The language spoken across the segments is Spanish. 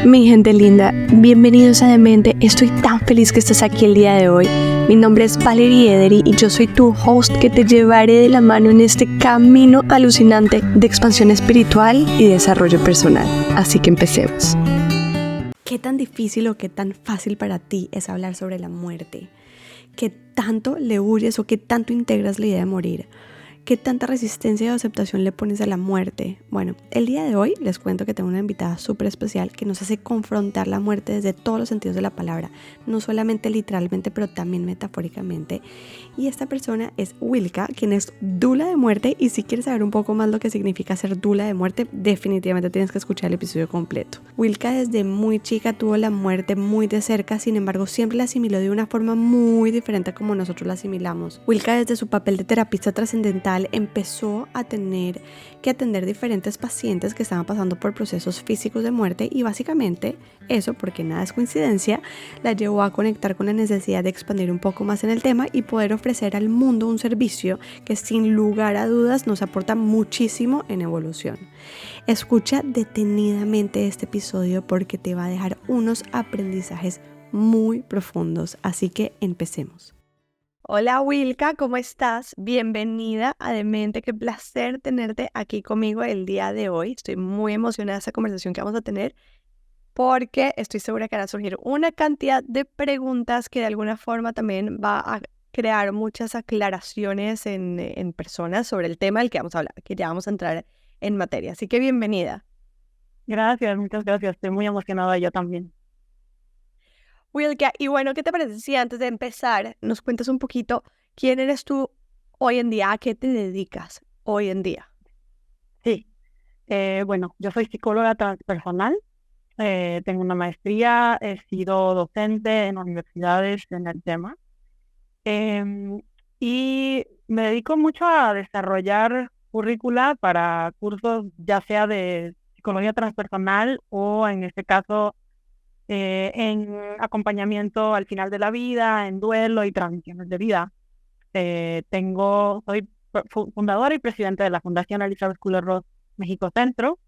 Mi gente linda, bienvenidos a Demente. Estoy tan feliz que estás aquí el día de hoy. Mi nombre es Valerie Ederi y yo soy tu host que te llevaré de la mano en este camino alucinante de expansión espiritual y desarrollo personal. Así que empecemos. ¿Qué tan difícil o qué tan fácil para ti es hablar sobre la muerte? ¿Qué tanto le huyes o qué tanto integras la idea de morir? ¿Qué tanta resistencia o aceptación le pones a la muerte? Bueno, el día de hoy les cuento que tengo una invitada súper especial que nos hace confrontar la muerte desde todos los sentidos de la palabra, no solamente literalmente, pero también metafóricamente. Y esta persona es Wilka, quien es dula de muerte, y si quieres saber un poco más lo que significa ser dula de muerte, definitivamente tienes que escuchar el episodio completo. Wilka desde muy chica tuvo la muerte muy de cerca, sin embargo siempre la asimiló de una forma muy diferente a como nosotros la asimilamos. Wilka desde su papel de terapista trascendental empezó a tener que atender diferentes pacientes que estaban pasando por procesos físicos de muerte, y básicamente eso, porque nada es coincidencia, la llevó a conectar con la necesidad de expandir un poco más en el tema y poder ofrecer al mundo un servicio que sin lugar a dudas nos aporta muchísimo en evolución. Escucha detenidamente este episodio porque te va a dejar unos aprendizajes muy profundos, así que empecemos. Hola Wilka, ¿cómo estás? Bienvenida a Demente, qué placer tenerte aquí conmigo el día de hoy. Estoy muy emocionada de esta conversación que vamos a tener porque estoy segura que van a surgir una cantidad de preguntas que de alguna forma también va a crear muchas aclaraciones en personas sobre el tema del que vamos a hablar, que ya vamos a entrar en materia. Así que bienvenida. Gracias, muchas gracias. Estoy muy emocionada yo también. Wilka, y bueno, ¿qué te parece si antes de empezar nos cuentas un poquito quién eres tú hoy en día, a qué te dedicas hoy en día? Sí, bueno, yo soy psicóloga transpersonal, tengo una maestría, he sido docente en universidades en el tema em, y me dedico mucho a desarrollar currícula para cursos ya sea de psicología transpersonal o en este caso en acompañamiento al final de la vida, en duelo y transiciones de vida. Soy fundadora y presidenta de la Fundación Elizabeth Kubler-Ross México Centro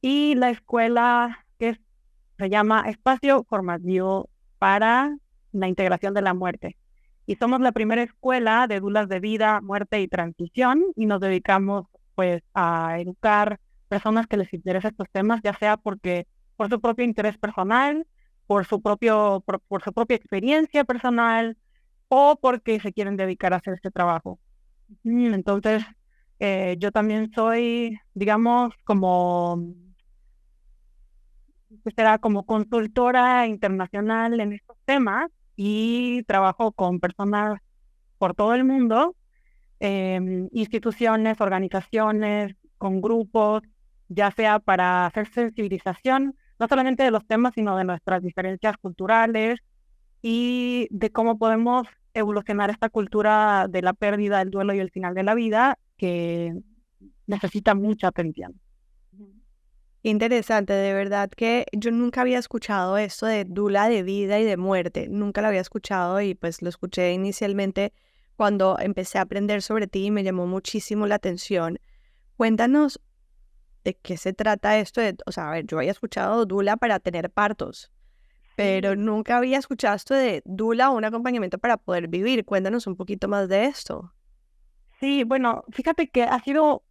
y la escuela se llama Espacio Formativo para la Integración de la Muerte. Y somos la primera escuela de dulas de vida, muerte y transición, y nos dedicamos pues a educar personas que les interesa estos temas, ya sea por su propio interés personal, por su propia experiencia personal, o porque se quieren dedicar a hacer este trabajo. Entonces, yo también soy, digamos, como consultora internacional en estos temas y trabajo con personas por todo el mundo, instituciones, organizaciones, con grupos, ya sea para hacer sensibilización, no solamente de los temas, sino de nuestras diferencias culturales y de cómo podemos evolucionar esta cultura de la pérdida, el duelo y el final de la vida, que necesita mucha atención. Interesante, de verdad que yo nunca había escuchado esto de dula de vida y de muerte, nunca lo había escuchado y pues lo escuché inicialmente cuando empecé a aprender sobre ti y me llamó muchísimo la atención. Cuéntanos de qué se trata esto o sea, a ver, yo había escuchado dula para tener partos, pero nunca había escuchado esto de dula o un acompañamiento para poder vivir. Cuéntanos un poquito más de esto. Sí, bueno, fíjate que ha sido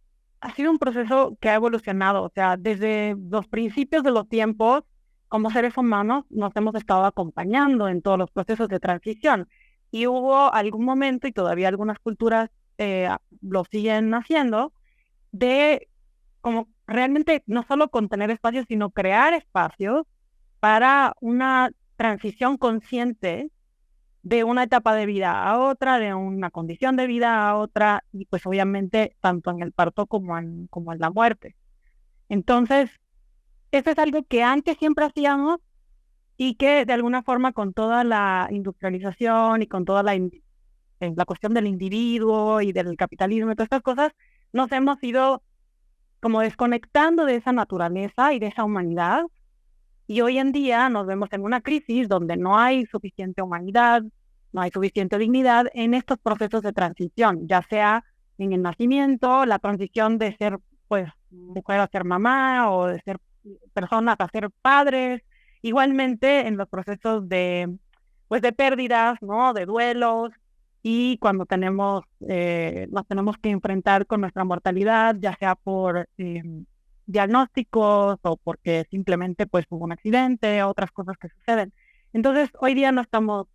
un proceso que ha evolucionado, o sea, desde los principios de los tiempos, como seres humanos, nos hemos estado acompañando en todos los procesos de transición. Y hubo algún momento, y todavía algunas culturas lo siguen haciendo, de como realmente no solo contener espacios, sino crear espacios para una transición consciente de una etapa de vida a otra, de una condición de vida a otra, y pues obviamente tanto en el parto como en la muerte. Entonces, eso es algo que antes siempre hacíamos y que de alguna forma con toda la industrialización y con toda la cuestión del individuo y del capitalismo y todas estas cosas, nos hemos ido como desconectando de esa naturaleza y de esa humanidad. Y hoy en día nos vemos en una crisis donde no hay suficiente humanidad, no hay suficiente dignidad en estos procesos de transición, ya sea en el nacimiento, la transición de ser pues mujer a ser mamá, o de ser personas a ser padres, igualmente en los procesos pues de pérdidas, ¿no? De duelos, y cuando nos tenemos que enfrentar con nuestra mortalidad, ya sea por diagnósticos o porque simplemente pues hubo un accidente, otras cosas que suceden. Entonces, hoy día no estamos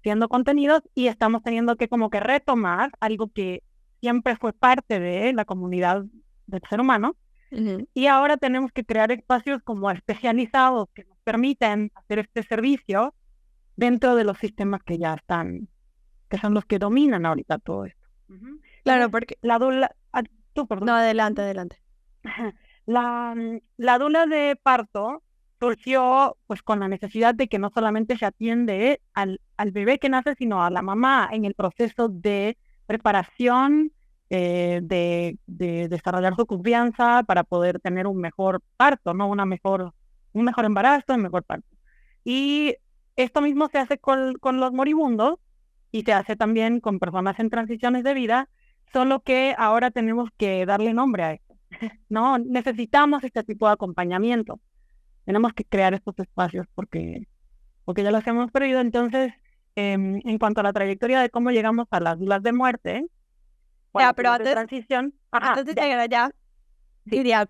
siendo contenidos y estamos teniendo que como que retomar algo que siempre fue parte de la comunidad del ser humano, y ahora tenemos que crear espacios como especializados que nos permiten hacer este servicio dentro de los sistemas que ya están, que son los que dominan ahorita todo esto. Claro, Entonces, porque... la dula, tú, perdón. No, adelante, adelante. La dula de parto surgió pues con la necesidad de que no solamente se atiende al bebé que nace, sino a la mamá en el proceso de preparación, de desarrollar su confianza para poder tener un mejor parto, ¿no? Un mejor embarazo, un mejor parto. Y esto mismo se hace con los moribundos y se hace también con personas en transiciones de vida, solo que ahora tenemos que darle nombre a esto. No, necesitamos este tipo de acompañamiento. Tenemos que crear estos espacios porque ya los hemos perdido. Entonces, en cuanto a la trayectoria de cómo llegamos a las dudas de muerte, Ya, pero de transición, antes de llegar allá, quería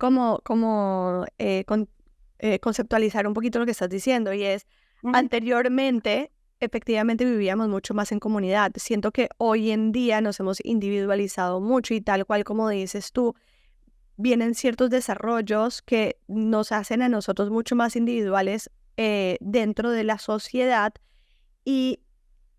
conceptualizar un poquito lo que estás diciendo, y es, anteriormente, efectivamente vivíamos mucho más en comunidad. Siento que hoy en día nos hemos individualizado mucho y tal cual como dices tú, vienen ciertos desarrollos que nos hacen a nosotros mucho más individuales dentro de la sociedad y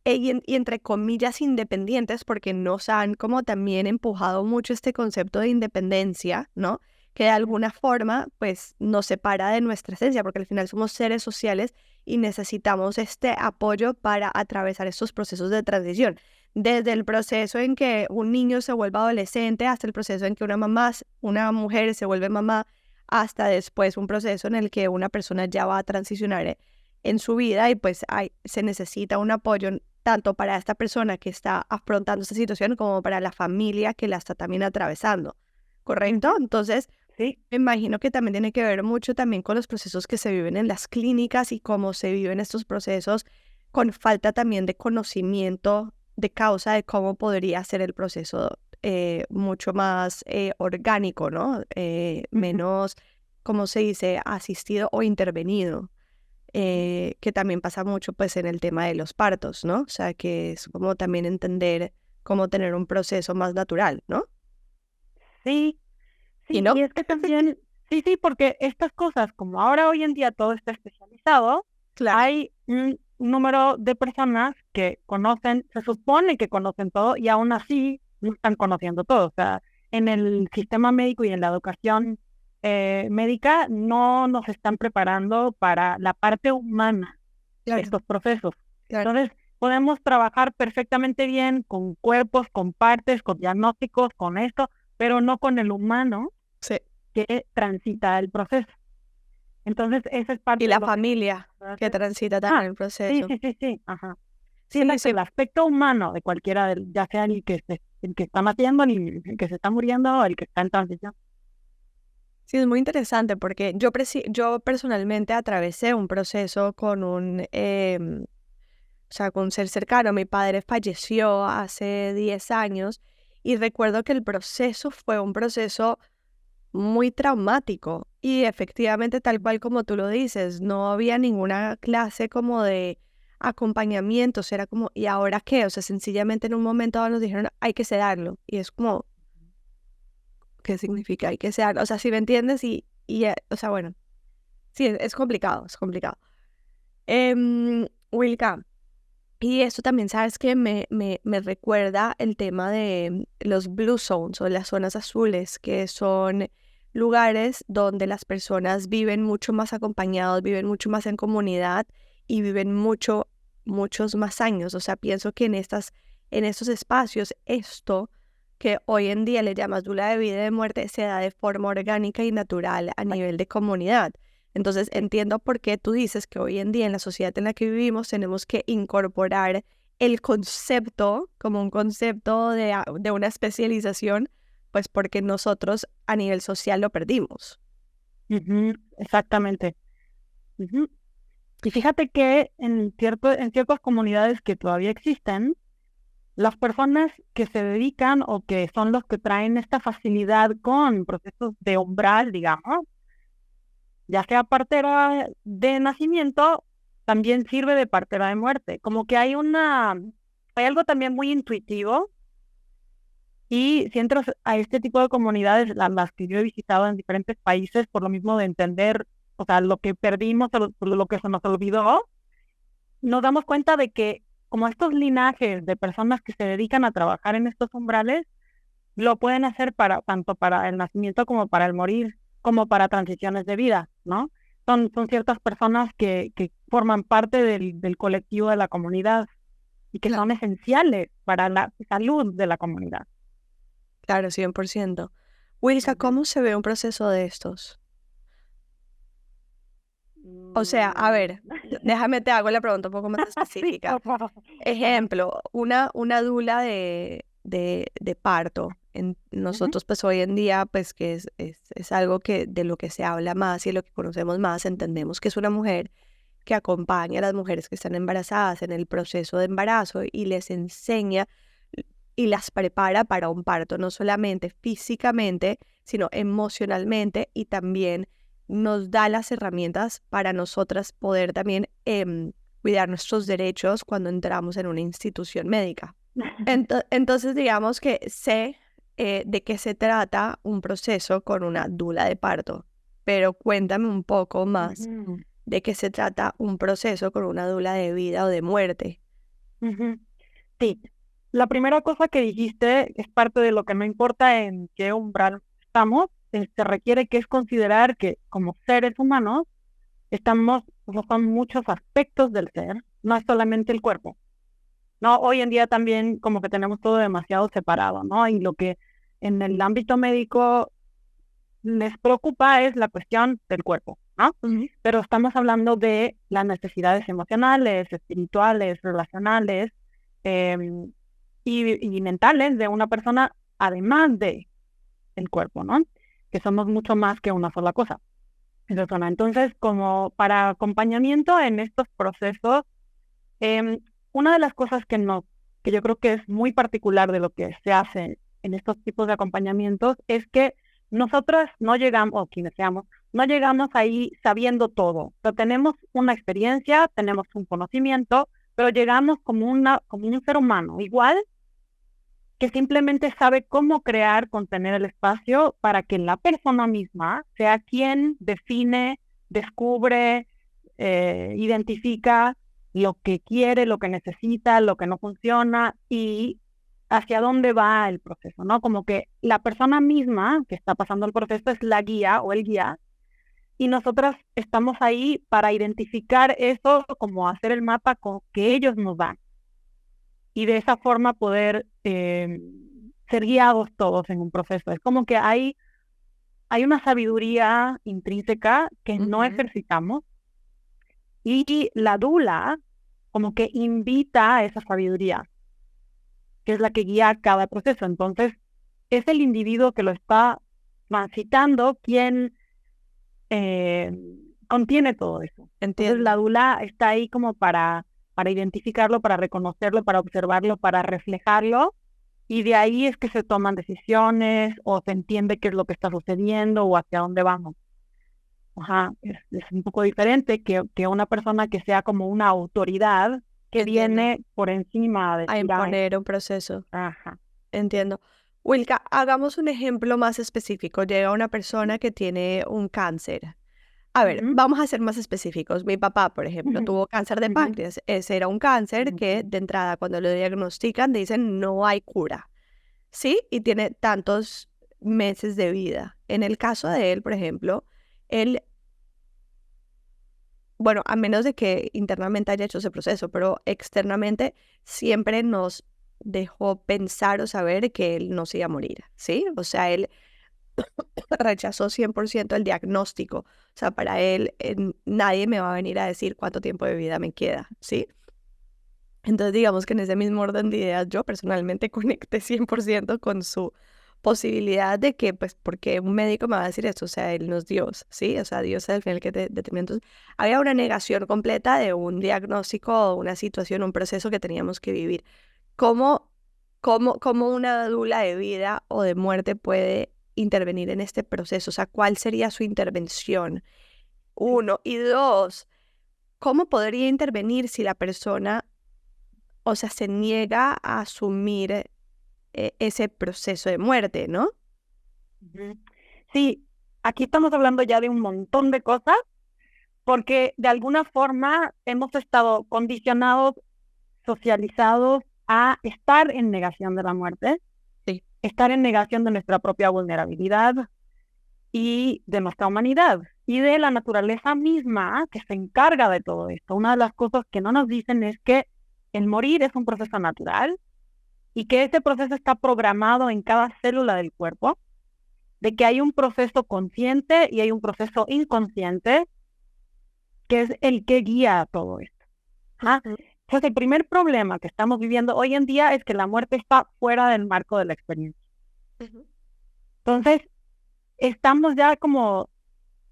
entre comillas independientes, porque nos han como también empujado mucho este concepto de independencia, ¿no? Que de alguna forma pues nos separa de nuestra esencia, porque al final somos seres sociales y necesitamos este apoyo para atravesar estos procesos de transición. Desde el proceso en que un niño se vuelve adolescente hasta el proceso en que una mujer se vuelve mamá, hasta después un proceso en el que una persona ya va a transicionar en su vida y pues se necesita un apoyo tanto para esta persona que está afrontando esta situación como para la familia que la está también atravesando, ¿correcto? Entonces, sí, me imagino que también tiene que ver mucho también con los procesos que se viven en las clínicas y cómo se viven estos procesos con falta también de conocimiento de causa de cómo podría ser el proceso mucho más orgánico, ¿no? Menos, ¿cómo se dice? Asistido o intervenido. Que también pasa mucho pues en el tema de los partos, ¿no? O sea, que es como también entender cómo tener un proceso más natural, ¿no? sí, ¿Y sí, no? y es que también, sí, porque estas cosas, como ahora hoy en día todo está especializado, Claro. hay un número de personas que se supone que conocen todo y aún así no están conociendo todo. O sea, en el sistema médico y en la educación médica no nos están preparando para la parte humana de Claro, estos procesos. claro. Entonces, podemos trabajar perfectamente bien con cuerpos, con partes, con diagnósticos, con esto, pero no con el humano Sí. que transita el proceso. Entonces, esa es parte Y de la lo que familia que transita también el sí, proceso. sí, ajá. Sí, Sí, exacto, sí. el aspecto humano de cualquiera, ya sea el que está naciendo, el que se está muriendo, o el que está en transición. Sí, es muy interesante porque yo personalmente atravesé un proceso con o sea, con un ser cercano. Mi padre falleció hace 10 años y recuerdo que el proceso fue un proceso muy traumático y efectivamente tal cual como tú lo dices, no había ninguna clase como de acompañamiento, o sea, era como, ¿y ahora qué? O sea, sencillamente en un momento dado nos dijeron, hay que sedarlo y es como, ¿qué significa? Hay que sedarlo, o sea, si me entiendes o sea, bueno, sí, es complicado, es complicado. Wilka, y esto también, ¿sabes que me recuerda el tema de los blue zones o las zonas azules, que son lugares donde las personas viven mucho más acompañados, viven mucho más en comunidad y viven muchos más años? O sea, pienso que en estos espacios, esto que hoy en día le llamas dula de vida y de muerte, se da de forma orgánica y natural a nivel de comunidad. Entonces entiendo por qué tú dices que hoy en día en la sociedad en la que vivimos tenemos que incorporar el concepto como un concepto de una especialización, pues porque nosotros a nivel social lo perdimos. Ujú, exactamente. Ujú. Y fíjate que en ciertas comunidades que todavía existen, las personas que se dedican o que son los que traen esta facilidad con procesos de umbral, digamos, ya sea partera de nacimiento, también sirve de partera de muerte. Como que hay algo también muy intuitivo. Y si entras a este tipo de comunidades, las que yo he visitado en diferentes países, por lo mismo de entender, o sea, lo que perdimos, lo que se nos olvidó, nos damos cuenta de que como estos linajes de personas que se dedican a trabajar en estos umbrales, lo pueden hacer para tanto para el nacimiento como para el morir, como para transiciones de vida, ¿no? Son ciertas personas que forman parte del colectivo de la comunidad y que Claro, son esenciales para la salud de la comunidad. claro, 100%. Wilka, Ujú. ¿cómo se ve un proceso de estos? O sea, a Mm. ver, déjame te hago la pregunta un poco más Sí, específica. por favor. Ajá. Ejemplo, una dula de parto. Ujú, Nosotros pues hoy en día pues que es algo que de lo que se habla más y de lo que conocemos más, entendemos que es una mujer que acompaña a las mujeres que están embarazadas en el proceso de embarazo y les enseña y las prepara para un parto, no solamente físicamente, sino emocionalmente y también nos da las herramientas para nosotras poder también cuidar nuestros derechos cuando entramos en una institución médica. Entonces, digamos que sé de qué se trata un proceso con una dula de parto, pero cuéntame un poco más ujú, de qué se trata un proceso con una dula de vida o de muerte. ujú. Sí, la primera cosa que dijiste es parte de lo que no importa en qué umbral estamos, se requiere que es considerar que como seres humanos estamos, o sea, son muchos aspectos del ser, no es solamente el cuerpo, ¿no? Hoy en día también como que tenemos todo demasiado separado, ¿no? Y lo que en el ámbito médico les preocupa es la cuestión del cuerpo, ¿no? Ujú. Pero estamos hablando de las necesidades emocionales, espirituales, relacionales y mentales de una persona, además de el cuerpo, ¿no? Que somos mucho más que una sola cosa. Entonces, como para acompañamiento en estos procesos, em, una de las cosas que yo creo que es muy particular de lo que se hace en estos tipos de acompañamientos es que nosotras no llegamos, o quienes seamos, no llegamos ahí sabiendo todo. O sea, tenemos una experiencia, tenemos un conocimiento, pero llegamos como un ser humano, igual que simplemente sabe cómo crear, contener el espacio para que la persona misma sea quien define, descubre, identifica lo que quiere, lo que necesita, lo que no funciona y hacia dónde va el proceso, ¿no? Como que la persona misma que está pasando el proceso es la guía o el guía y nosotras estamos ahí para identificar eso, como hacer el mapa que ellos nos dan y de esa forma poder ser guiados todos en un proceso. Es como que hay una sabiduría intrínseca que no Ujú. ejercitamos y la dula como que invita a esa sabiduría, que es la que guía cada proceso. Entonces, es el individuo que lo está transitando quien eh, contiene todo eso. Entonces, la Entiendo. dula está ahí como para identificarlo, para reconocerlo, para observarlo, para reflejarlo. Y de ahí es que se toman decisiones o se entiende qué es lo que está sucediendo o hacia dónde vamos. Ajá, es un poco diferente que una persona que sea como una autoridad que Entiendo. viene por encima a A decir, ay, imponer un proceso. ajá. Entiendo. Wilka, hagamos un ejemplo más específico. Llega una persona que tiene un cáncer. A ver, Ujú, vamos a ser más específicos. Mi papá, por ejemplo, ujú, tuvo cáncer de ujú, páncreas. Ese era un cáncer que ujú, de entrada cuando lo diagnostican dicen no hay cura. ¿Sí? Y tiene tantos meses de vida. En el caso de él, por ejemplo, él, bueno, a menos de que internamente haya hecho ese proceso, pero externamente siempre nos dejó pensar o saber que él no se iba a morir, ¿sí? O sea, él rechazó 100% el diagnóstico. O sea, para él nadie me va a venir a decir cuánto tiempo de vida me queda, ¿sí? Entonces, digamos que en ese mismo orden de ideas, yo personalmente conecté 100% con su posibilidad de que, pues, porque un médico me va a decir esto, o sea, él no es Dios, ¿sí? O sea, Dios es el final que te determina. Entonces, había una negación completa de un diagnóstico, una situación, un proceso que teníamos que vivir. ¿Cómo, cómo una dula de vida o de muerte puede intervenir en este proceso? O sea, ¿cuál sería su intervención? Uno. Y dos, ¿cómo podría intervenir si la persona, o sea, se niega a asumir ese proceso de muerte, ¿no? Ujú. Sí, aquí estamos hablando ya de un montón de cosas, porque de alguna forma hemos estado condicionados, socializados a estar en negación de la muerte, Sí. estar en negación de nuestra propia vulnerabilidad y de nuestra humanidad y de la naturaleza misma que se encarga de todo esto. Una de las cosas que no nos dicen es que el morir es un proceso natural y que ese proceso está programado en cada célula del cuerpo, de que hay un proceso consciente y hay un proceso inconsciente que es el que guía todo esto. ¿Ah? Ujú. Entonces, el primer problema que estamos viviendo hoy en día es que la muerte está fuera del marco de la experiencia. Ujú. Entonces, estamos ya como,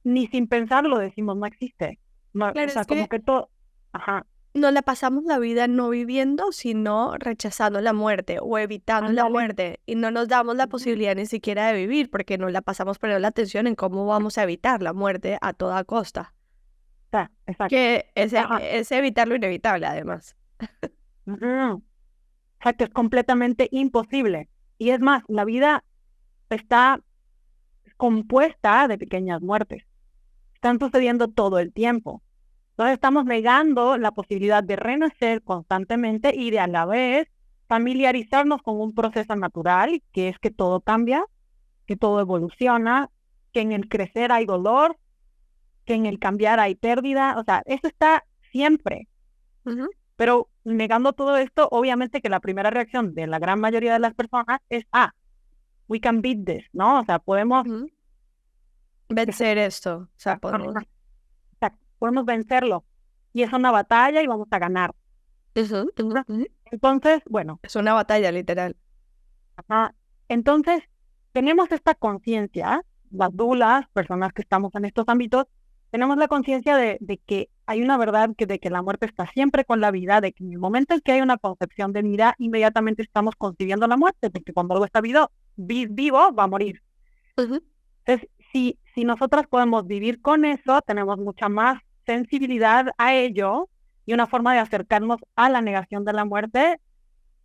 ni sin pensarlo decimos, no existe. No, o Claro, sea, es como que que todo, ajá, no la pasamos la vida no viviendo, sino rechazando la muerte o evitando la ándale. muerte y no nos damos la Ujú. posibilidad ni siquiera de vivir porque no la pasamos poniendo la atención en cómo vamos a evitar la muerte a toda costa, Exacto. que Ajá. es evitar lo inevitable además. Ujú. Exacto, es completamente imposible. Y es más, la vida está compuesta de pequeñas muertes. Están sucediendo todo el tiempo. Entonces estamos negando la posibilidad de renacer constantemente y de a la vez familiarizarnos con un proceso natural, que es que todo cambia, que todo evoluciona, que en el crecer hay dolor, que en el cambiar hay pérdida. O sea, eso está siempre. Ujú. Pero negando todo esto, obviamente que la primera reacción de la gran mayoría de las personas es, we can beat this, ¿no? O sea, podemos, Ujú. Vencer esto, o sea, podemos... podemos vencerlo. Y es una batalla y vamos a ganar. Ujú, ujú, ujú. Entonces, bueno, Es una batalla literal. ajá. Entonces, tenemos esta conciencia, las dulas, personas que estamos en estos ámbitos, tenemos la conciencia de que hay una verdad de que la muerte está siempre con la vida, de que en el momento en que hay una concepción de vida, inmediatamente estamos concibiendo la muerte, porque cuando algo está vivo, va a morir. Ujú. Entonces, si nosotras podemos vivir con eso, tenemos mucha más sensibilidad a ello y una forma de acercarnos a la negación de la muerte,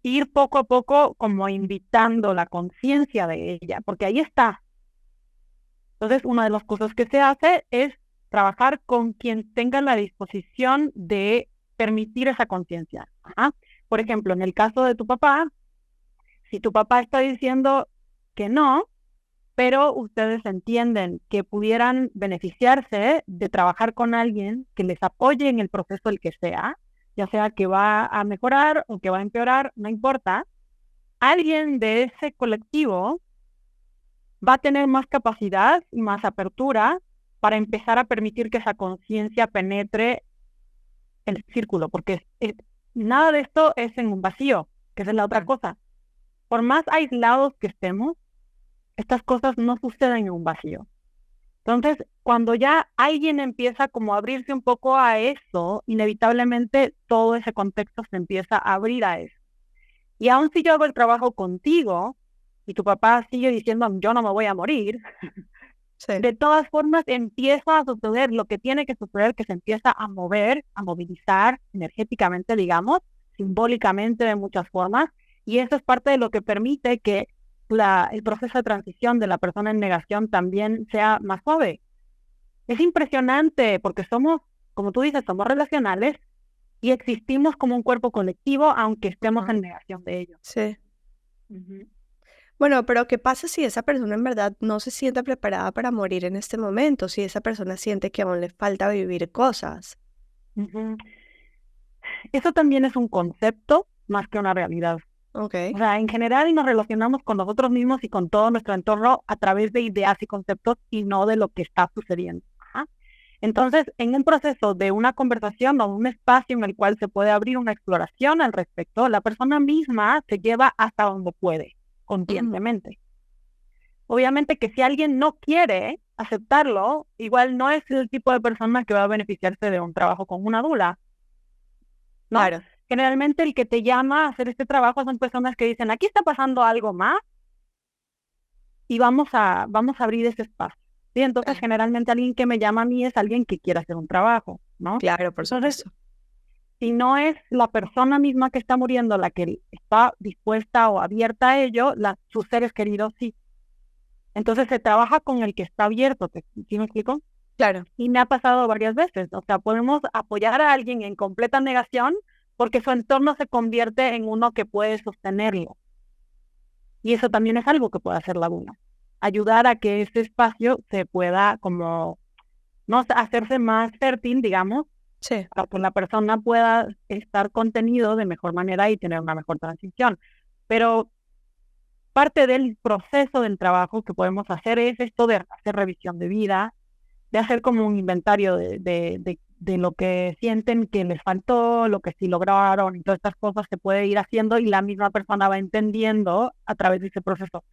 ir poco a poco como invitando la conciencia de ella, porque ahí está. Entonces, una de las cosas que se hace es trabajar con quien tenga la disposición de permitir esa conciencia. Ajá. Por ejemplo, en el caso de tu papá, si tu papá está diciendo que no, pero ustedes entienden que pudieran beneficiarse de trabajar con alguien que les apoye en el proceso el que sea, ya sea que va a mejorar o que va a empeorar, no importa, alguien de ese colectivo va a tener más capacidad y más apertura para empezar a permitir que esa conciencia penetre el círculo, porque nada de esto es en un vacío, que esa es la otra cosa. Por más aislados que estemos, estas cosas no suceden en un vacío. Entonces, cuando ya alguien empieza como a abrirse un poco a eso, inevitablemente todo ese contexto se empieza a abrir a eso. Y aun si yo hago el trabajo contigo y tu papá sigue diciendo yo no me voy a morir, Sí. de todas formas empieza a suceder lo que tiene que suceder, que se empieza a mover, a movilizar energéticamente, digamos, simbólicamente de muchas formas, y eso es parte de lo que permite que el proceso de transición de la persona en negación también sea más suave. Es impresionante porque somos, como tú dices, somos relacionales y existimos como un cuerpo colectivo, aunque estemos Ajá. en negación de ello. Sí. Ujú. Bueno, pero ¿qué pasa si esa persona en verdad no se siente preparada para morir en este momento? Si esa persona siente que aún le falta vivir cosas. Ujú. Eso también es un concepto más que una realidad. O Ok. sea, en general nos relacionamos con nosotros mismos y con todo nuestro entorno a través de ideas y conceptos y no de lo que está sucediendo. Ajá. Entonces, en un proceso de una conversación o un espacio en el cual se puede abrir una exploración al respecto, la persona misma se lleva hasta donde puede, Ujú. conscientemente. Obviamente que si alguien no quiere aceptarlo, igual no es el tipo de persona que va a beneficiarse de un trabajo con una dula, ¿no? Claro. Generalmente el que te llama a hacer este trabajo son personas que dicen, aquí está pasando algo más y vamos a abrir ese espacio. ¿Sí? Entonces, Claro, generalmente alguien que me llama a mí es alguien que quiere hacer un trabajo, ¿no? claro, por Entonces, supuesto. si no es la persona misma que está muriendo la que está dispuesta o abierta a ello, sus seres queridos sí. Entonces se trabaja con el que está abierto, ¿sí me explico? Claro. Y me ha pasado varias veces, o sea, podemos apoyar a alguien en completa negación porque su entorno se convierte en uno que puede sostenerlo. Y eso también es algo que puede hacer la Luna. Ayudar a que ese espacio se pueda como, no sé, hacerse más fértil, digamos, Sí. para que la persona pueda estar contenido de mejor manera y tener una mejor transición. Pero parte del proceso del trabajo que podemos hacer es esto de hacer revisión de vida, de hacer como un inventario de lo que sienten que les faltó, lo que sí lograron y todas estas cosas se puede ir haciendo y la misma persona va entendiendo a través de ese proceso.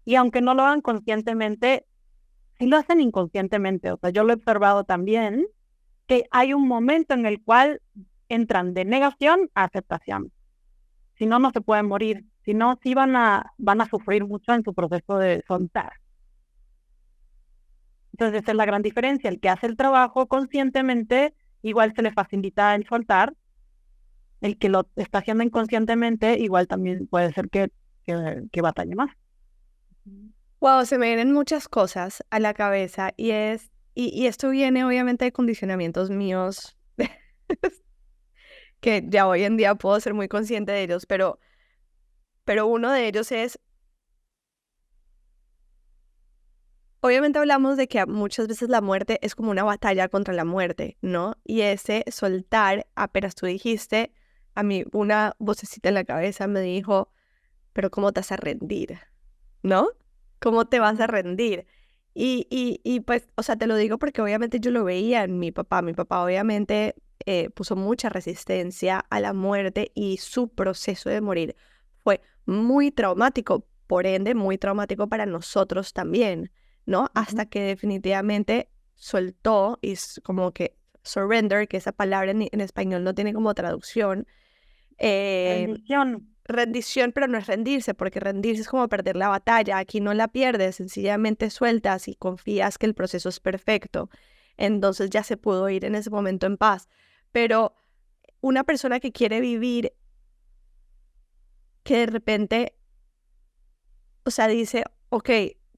Y aunque no lo hagan conscientemente, sí lo hacen inconscientemente. O sea, yo lo he observado también, que hay un momento en el cual entran de negación a aceptación. Si no, no se pueden morir. Si no, sí van a sufrir mucho en su proceso de soltar. Entonces, esa es la gran diferencia. El que hace el trabajo conscientemente, igual se le facilita el soltar. El que lo está haciendo inconscientemente, igual también puede ser que batalle más. Wow, se me vienen muchas cosas a la cabeza y esto viene obviamente de condicionamientos míos que ya hoy en día puedo ser muy consciente de ellos, pero uno de ellos es, obviamente hablamos de que muchas veces la muerte es como una batalla contra la muerte, ¿no? Y ese soltar, apenas tú dijiste, a mí una vocecita en la cabeza me dijo, pero ¿cómo te vas a rendir? ¿No? ¿Cómo te vas a rendir? Y pues, o sea, te lo digo porque obviamente yo lo veía en mi papá. Mi papá obviamente puso mucha resistencia a la muerte y su proceso de morir fue muy traumático, por ende, muy traumático para nosotros también, ¿no? Hasta que definitivamente soltó y como que surrender, que esa palabra en español no tiene como traducción, eh, Rendición. rendición, pero no es rendirse, porque rendirse es como perder la batalla. Aquí no la pierdes, sencillamente sueltas y confías que el proceso es perfecto. Entonces ya se pudo ir en ese momento en paz. Pero una persona que quiere vivir, que de repente, o sea, dice, ok,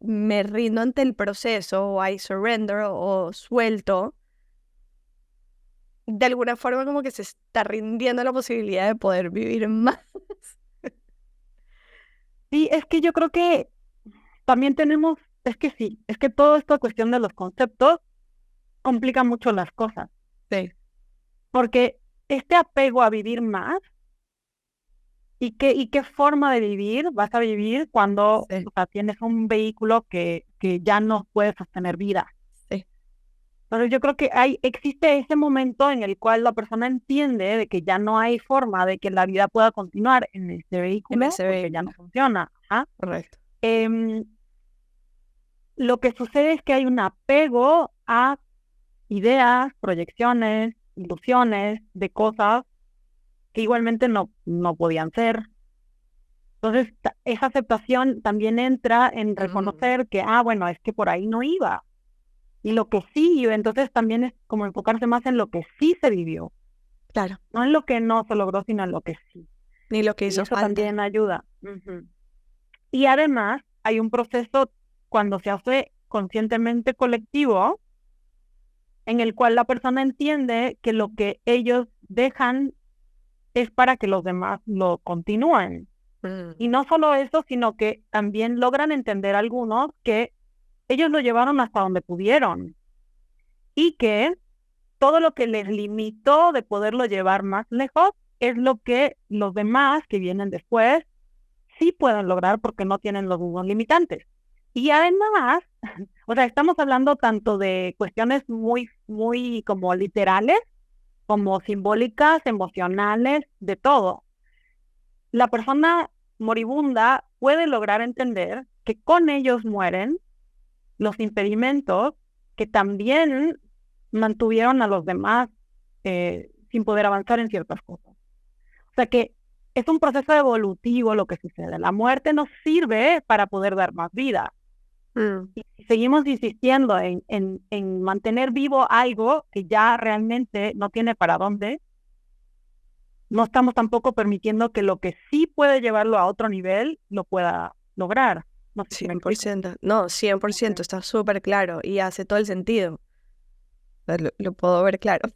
me rindo ante el proceso, o I surrender, o suelto, de alguna forma como que se está rindiendo la posibilidad de poder vivir más. Sí, es que yo creo que también tenemos, es que sí, es que toda esta cuestión de los conceptos complica mucho las cosas, Sí, porque este apego a vivir más y qué forma de vivir vas a vivir cuando, sí, o sea, tienes un vehículo que ya no puede sostener vida. sí. Entonces yo creo que existe ese momento en el cual la persona entiende de que ya no hay forma de que la vida pueda continuar en este En vehículo ese porque ya no vehículo, funciona. Ajá. correcto. Em, lo que sucede es que hay un apego a ideas, proyecciones, ilusiones de cosas que igualmente no podían ser. Entonces, esa aceptación también entra en Mm, reconocer que, bueno, es que por ahí no iba. Y lo que sí iba, entonces también es como enfocarse más en lo que sí se vivió, claro, no en lo que no se logró, sino en lo que sí. ni lo que Y hizo eso falta. también ayuda. Ujú. Y además, hay un proceso cuando se hace conscientemente colectivo, en el cual la persona entiende que lo que ellos dejan es para que los demás lo continúen. Mm, Y no solo eso, sino que también logran entender algunos que ellos lo llevaron hasta donde pudieron y que todo lo que les limitó de poderlo llevar más lejos es lo que los demás que vienen después sí pueden lograr porque no tienen los mismos limitantes. Y además, o sea, estamos hablando tanto de cuestiones muy, muy como literales, como simbólicas, emocionales, de todo. La persona moribunda puede lograr entender que con ellos mueren los impedimentos que también mantuvieron a los demás sin poder avanzar en ciertas cosas. O sea que es un proceso evolutivo lo que sucede. La muerte nos sirve para poder dar más vida. Y si seguimos insistiendo en mantener vivo algo que ya realmente no tiene para dónde, no estamos tampoco permitiendo que lo que sí puede llevarlo a otro nivel lo pueda lograr. No sé si me explico. 100%. No, 100%, está súper claro y hace todo el sentido. Lo puedo ver claro.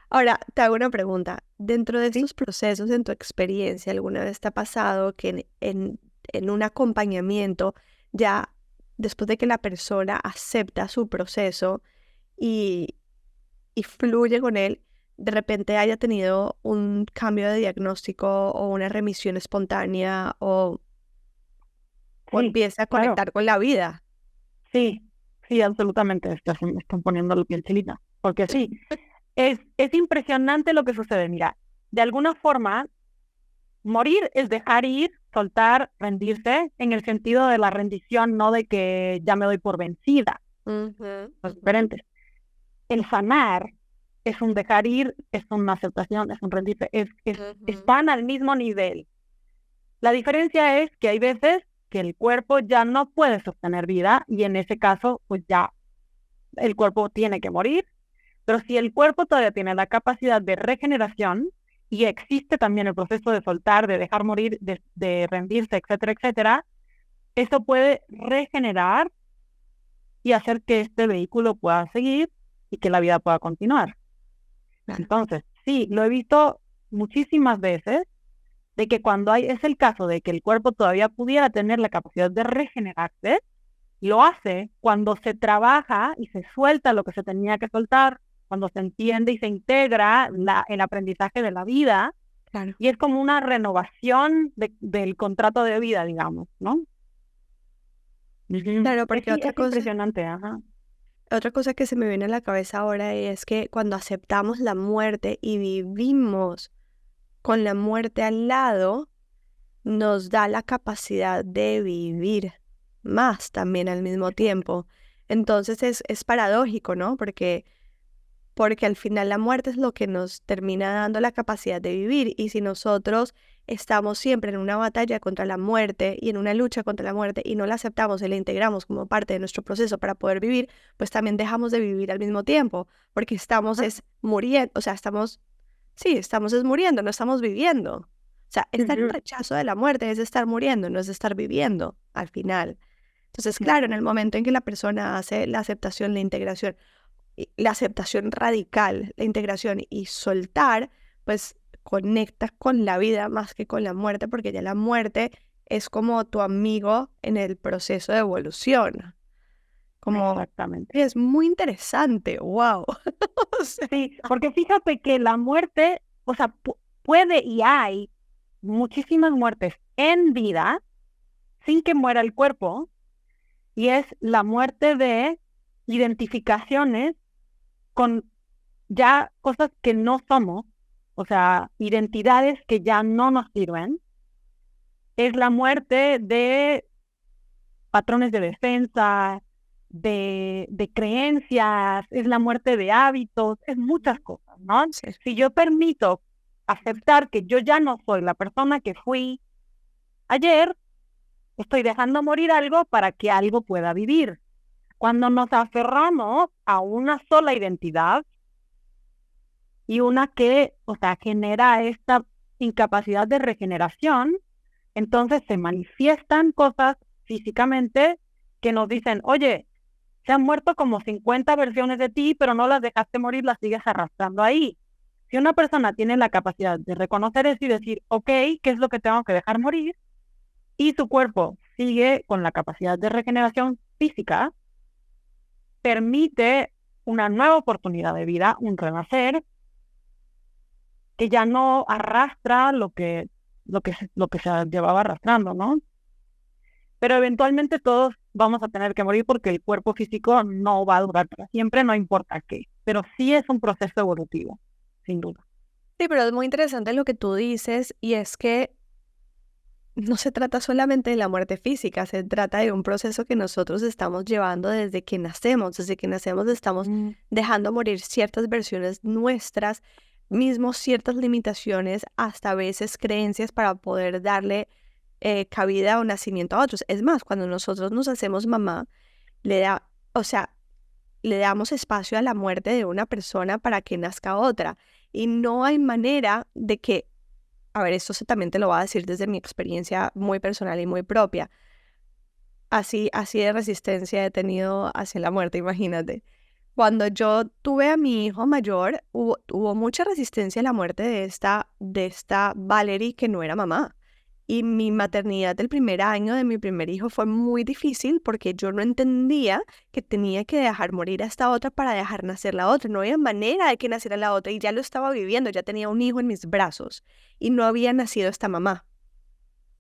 Ahora, te hago una pregunta. Dentro de Sí, estos procesos, en tu experiencia, ¿alguna vez te ha pasado que en un acompañamiento, ya después de que la persona acepta su proceso y, y fluye con él, de repente haya tenido un cambio de diagnóstico o una remisión espontánea o sí, empiece a claro. conectar con la vida? Sí, sí, absolutamente. Me están poniendo la piel chinita. Porque sí, es impresionante lo que sucede. Mira, de alguna forma, morir es dejar ir, soltar, rendirse, en el sentido de la rendición, no de que ya me doy por vencida. Ujú, Son diferentes. El sanar es un dejar ir, es una aceptación, es un rendirse, ujú. están al mismo nivel. La diferencia es que hay veces que el cuerpo ya no puede sostener vida y en ese caso, pues ya el cuerpo tiene que morir. Pero si el cuerpo todavía tiene la capacidad de regeneración y existe también el proceso de soltar, de dejar morir, de rendirse, etcétera, etcétera, eso puede regenerar y hacer que este vehículo pueda seguir y que la vida pueda continuar. Claro. Entonces, sí, lo he visto muchísimas veces de que cuando es el caso de que el cuerpo todavía pudiera tener la capacidad de regenerarse, lo hace cuando se trabaja y se suelta lo que se tenía que soltar, cuando se entiende y se integra el aprendizaje de la vida, Claro. y es como una renovación del contrato de vida, digamos, ¿no? Ujú. Claro, porque Sí, es impresionante, ajá. otra cosa que se me viene a la cabeza ahora es que cuando aceptamos la muerte y vivimos con la muerte al lado, nos da la capacidad de vivir más también al mismo tiempo. Entonces es paradójico, ¿no? Porque al final la muerte es lo que nos termina dando la capacidad de vivir. Y si nosotros estamos siempre en una batalla contra la muerte y en una lucha contra la muerte y no la aceptamos y la integramos como parte de nuestro proceso para poder vivir, pues también dejamos de vivir al mismo tiempo, porque estamos Ah, es muriendo, o sea, estamos es muriendo, no estamos viviendo. O sea, estar en ujú. rechazo de la muerte es estar muriendo, no es estar viviendo al final. Entonces, Sí, claro, en el momento en que la persona hace la aceptación, la integración, la aceptación radical, la integración y soltar, pues conectas con la vida más que con la muerte, porque ya la muerte es como tu amigo en el proceso de evolución. Como exactamente. es muy interesante, wow. O sea, Sí, porque fíjate que la muerte, o sea, puede y hay muchísimas muertes en vida sin que muera el cuerpo, y es la muerte de identificaciones con ya cosas que no somos, o sea, identidades que ya no nos sirven. Es la muerte de patrones de defensa, de creencias, es la muerte de hábitos, es muchas cosas, ¿no? sí, Si yo permito aceptar que yo ya no soy la persona que fui ayer, estoy dejando morir algo para que algo pueda vivir. Cuando nos aferramos a una sola identidad y una que, o sea, genera esta incapacidad de regeneración, entonces se manifiestan cosas físicamente que nos dicen, oye, se han muerto como 50 versiones de ti, pero no las dejaste morir, las sigues arrastrando ahí. Si una persona tiene la capacidad de reconocer eso y decir, ok, ¿qué es lo que tengo que dejar morir? Y su cuerpo sigue con la capacidad de regeneración física, permite una nueva oportunidad de vida, un renacer, que ya no arrastra lo que se llevaba arrastrando, ¿no? Pero eventualmente todos vamos a tener que morir porque el cuerpo físico no va a durar para siempre, no importa qué. Pero sí es un proceso evolutivo, sin duda. sí, pero es muy interesante lo que tú dices y es que no se trata solamente de la muerte física, se trata de un proceso que nosotros estamos llevando desde que nacemos. Desde que nacemos estamos Mm, dejando morir ciertas versiones nuestras, mismos ciertas limitaciones, hasta a veces creencias para poder darle cabida o nacimiento a otros. Es más, cuando nosotros nos hacemos mamá, le da, o sea, le damos espacio a la muerte de una persona para que nazca otra. Y no hay manera de que, a ver, también te lo voy a decir desde mi experiencia muy personal y muy propia. Así de resistencia he tenido hacia la muerte, imagínate. Cuando yo tuve a mi hijo mayor, hubo mucha resistencia a la muerte de esta Valerie que no era mamá. Y mi maternidad del primer año de mi primer hijo fue muy difícil porque yo no entendía que tenía que dejar morir a esta otra para dejar nacer la otra. No había manera de que naciera la otra y ya lo estaba viviendo, ya tenía un hijo en mis brazos y no había nacido esta mamá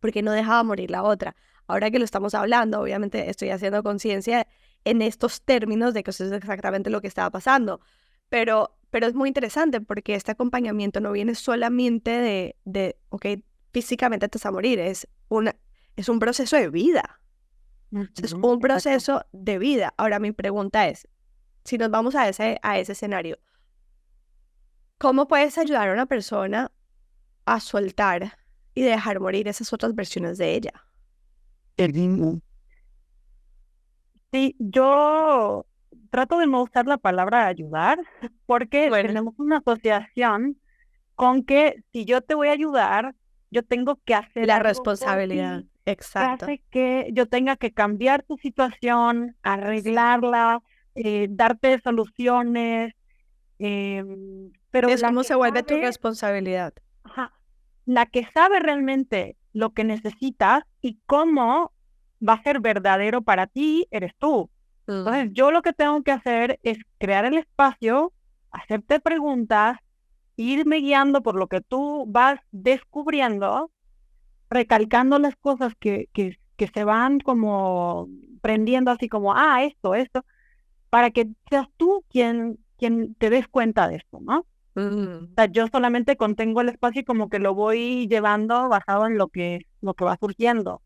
porque no dejaba morir la otra. Ahora que lo estamos hablando, obviamente estoy haciendo conciencia en estos términos de que eso es exactamente lo que estaba pasando, pero es muy interesante porque este acompañamiento no viene solamente ok, físicamente te vas a morir, es un proceso de vida, es ujú, un exacto. proceso de vida. Ahora mi pregunta es, si nos vamos a ese escenario, ¿cómo puedes ayudar a una persona a soltar y dejar morir esas otras versiones de ella? Ujú. Sí, yo trato de no usar la palabra ayudar porque Bueno, tenemos una asociación con que si yo te voy a ayudar, yo tengo que hacer la algo por responsabilidad, ti que exacto. hace que yo tenga que cambiar tu situación, arreglarla, darte soluciones, pero Es como se vuelve tu responsabilidad. ajá, la que sabe realmente lo que necesitas y cómo va a ser verdadero para ti, eres tú. Mm, Entonces, yo lo que tengo que hacer es crear el espacio, hacerte preguntas, irme guiando por lo que tú vas descubriendo, recalcando las cosas que se van como prendiendo así como, esto, para que seas tú quien te des cuenta de esto, ¿no? mm, Sea, yo solamente contengo el espacio y como que lo voy llevando basado en lo que va surgiendo.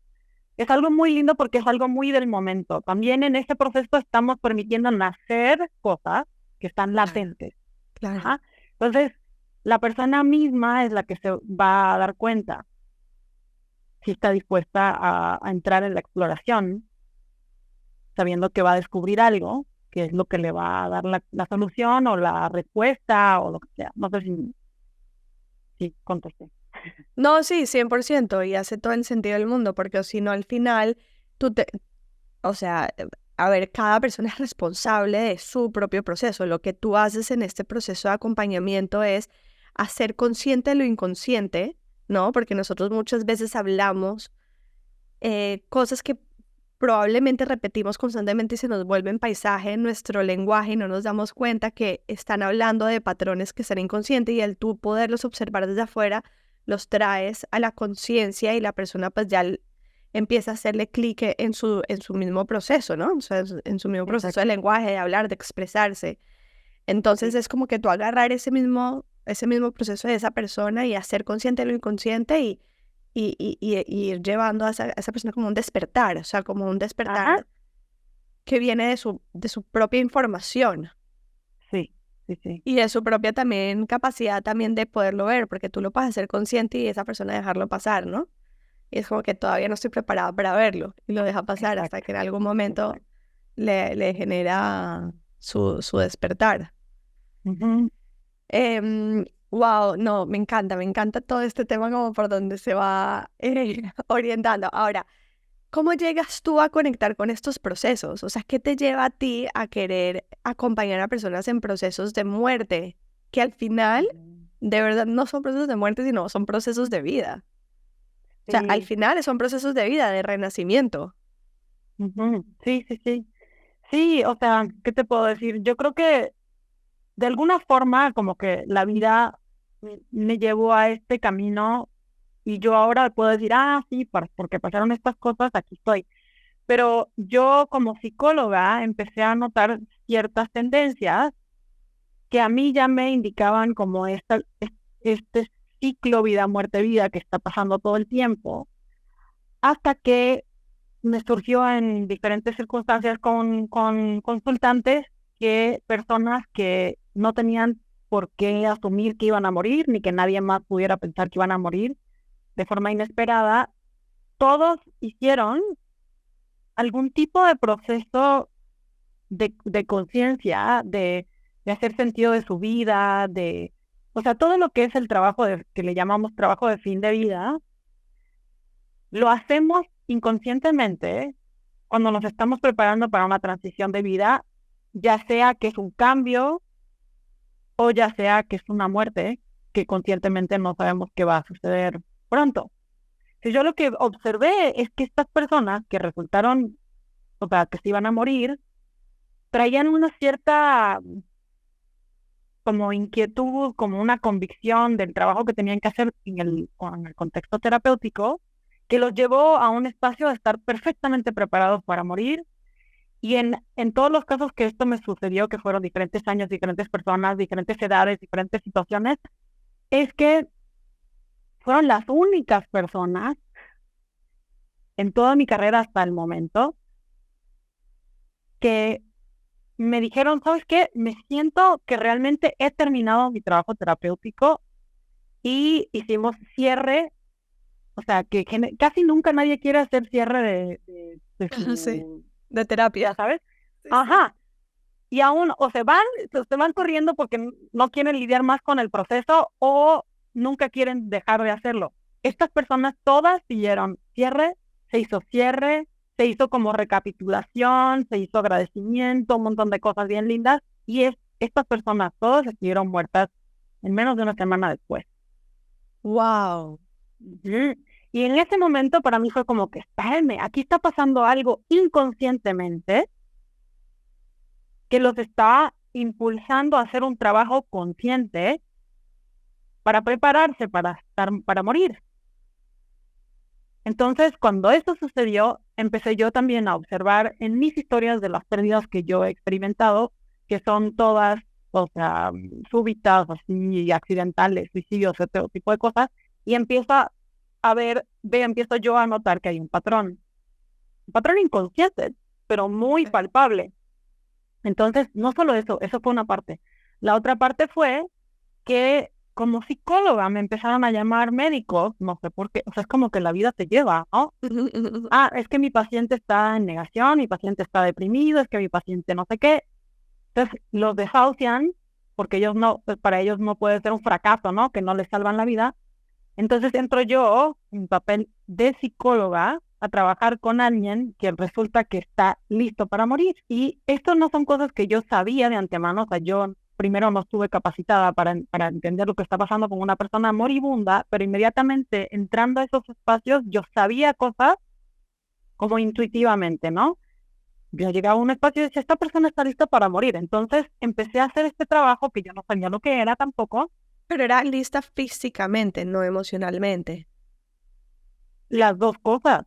Es algo muy lindo porque es algo muy del momento. También en este proceso estamos permitiendo nacer cosas que están claro, latentes. claro. Ajá. Entonces, la persona misma es la que se va a dar cuenta si está dispuesta a entrar en la exploración, sabiendo que va a descubrir algo, que es lo que le va a dar la solución o la respuesta o lo que sea. No sé si contesté. No, sí, 100%, y hace todo el sentido del mundo, porque si no, al final, tú te, o sea, a ver, cada persona es responsable de su propio proceso. Lo que tú haces en este proceso de acompañamiento es hacer consciente lo inconsciente, ¿no? Porque nosotros muchas veces hablamos cosas que probablemente repetimos constantemente y se nos vuelven paisaje en nuestro lenguaje y no nos damos cuenta que están hablando de patrones que están inconscientes y al tú poderlos observar desde afuera, los traes a la conciencia y la persona pues ya empieza a hacerle clic en su mismo proceso, ¿no? O sea, en su mismo proceso de Exacto. lenguaje, de hablar, de expresarse. Entonces Sí. es como que tú agarrar ese mismo proceso de esa persona y hacer consciente lo inconsciente y ir llevando a esa persona como un despertar, o sea, como un Ajá, despertar que viene de su propia información sí, sí, sí. y de su propia también capacidad también de poderlo ver, porque tú lo puedes hacer consciente y esa persona dejarlo pasar, ¿no? Y es como que todavía no estoy preparada para verlo y lo deja pasar hasta Exacto, que en algún momento exacto. le genera su despertar. Ujú. Wow, no, me encanta todo este tema como por donde se va orientando. Ahora, ¿cómo llegas tú a conectar con estos procesos? O sea, ¿qué te lleva a ti a querer acompañar a personas en procesos de muerte? Que al final, Mm, de verdad, no son procesos de muerte, sino son procesos de vida. O sea, al sí, final son procesos de vida, de renacimiento. ujú, sí, sí, sí. Sí, o sea, ¿qué te puedo decir? Yo creo que de alguna forma como que la vida me llevó a este camino y yo ahora puedo decir, sí, porque pasaron estas cosas, aquí estoy. Pero yo como psicóloga empecé a notar ciertas tendencias que a mí ya me indicaban como este ciclo vida, muerte, vida que está pasando todo el tiempo. hasta que me surgió en diferentes circunstancias con consultantes que personas que no tenían por qué asumir que iban a morir, ni que nadie más pudiera pensar que iban a morir de forma inesperada, todos hicieron algún tipo de proceso de conciencia, de hacer sentido de su vida, o sea, todo lo que es el trabajo que le llamamos trabajo de fin de vida, lo hacemos inconscientemente cuando nos estamos preparando para una transición de vida, ya sea que es un cambio o ya sea que es una muerte, que conscientemente no sabemos qué va a suceder pronto. Si yo lo que observé es que estas personas que resultaron, o sea, que se iban a morir, traían una cierta como inquietud, como una convicción del trabajo que tenían que hacer en el contexto terapéutico, que los llevó a un espacio de estar perfectamente preparados para morir. Y en todos los casos que esto me sucedió, que fueron diferentes años, diferentes personas, diferentes edades, diferentes situaciones, es que fueron las únicas personas en toda mi carrera hasta el momento que me dijeron, ¿sabes qué? Me siento que realmente he terminado mi trabajo terapéutico y hicimos cierre, o sea, que casi nunca nadie quiere hacer cierre de Sí, su, de terapia. ¿sabes? Sí, Ajá. Y aún o se van corriendo porque no quieren lidiar más con el proceso o nunca quieren dejar de hacerlo. Estas personas todas siguieron cierre, se hizo como recapitulación, se hizo agradecimiento, un montón de cosas bien lindas y estas personas todas estuvieron muertas en menos de una semana después. Wow. Ujú. Y en ese momento para mí fue como que, espérenme, aquí está pasando algo inconscientemente que los está impulsando a hacer un trabajo consciente para prepararse para morir. Entonces, cuando esto sucedió, empecé yo también a observar en mis historias de las pérdidas que yo he experimentado, que son todas, o sea, súbitas, así, accidentales, suicidios, ese tipo de cosas, y empiezo yo a notar que hay un patrón inconsciente, pero muy palpable. Entonces, no solo eso fue una parte. La otra parte fue que como psicóloga me empezaron a llamar médicos, no sé por qué, o sea, es como que la vida te lleva, ¿no? Ah, es que mi paciente está en negación, mi paciente está deprimido, es que mi paciente no sé qué. Entonces, los desahucian porque ellos no, pues para ellos no puede ser un fracaso, ¿no? Que no les salvan la vida. Entonces entro yo en papel de psicóloga a trabajar con alguien que resulta que está listo para morir. Y esto no son cosas que yo sabía de antemano, o sea, yo primero no estuve capacitada para entender lo que está pasando con una persona moribunda, pero inmediatamente entrando a esos espacios yo sabía cosas como intuitivamente, ¿no? Yo llegaba a un espacio y decía, esta persona está lista para morir. Entonces empecé a hacer este trabajo que yo no sabía lo que era tampoco. Pero era lista físicamente, no emocionalmente. Las dos cosas.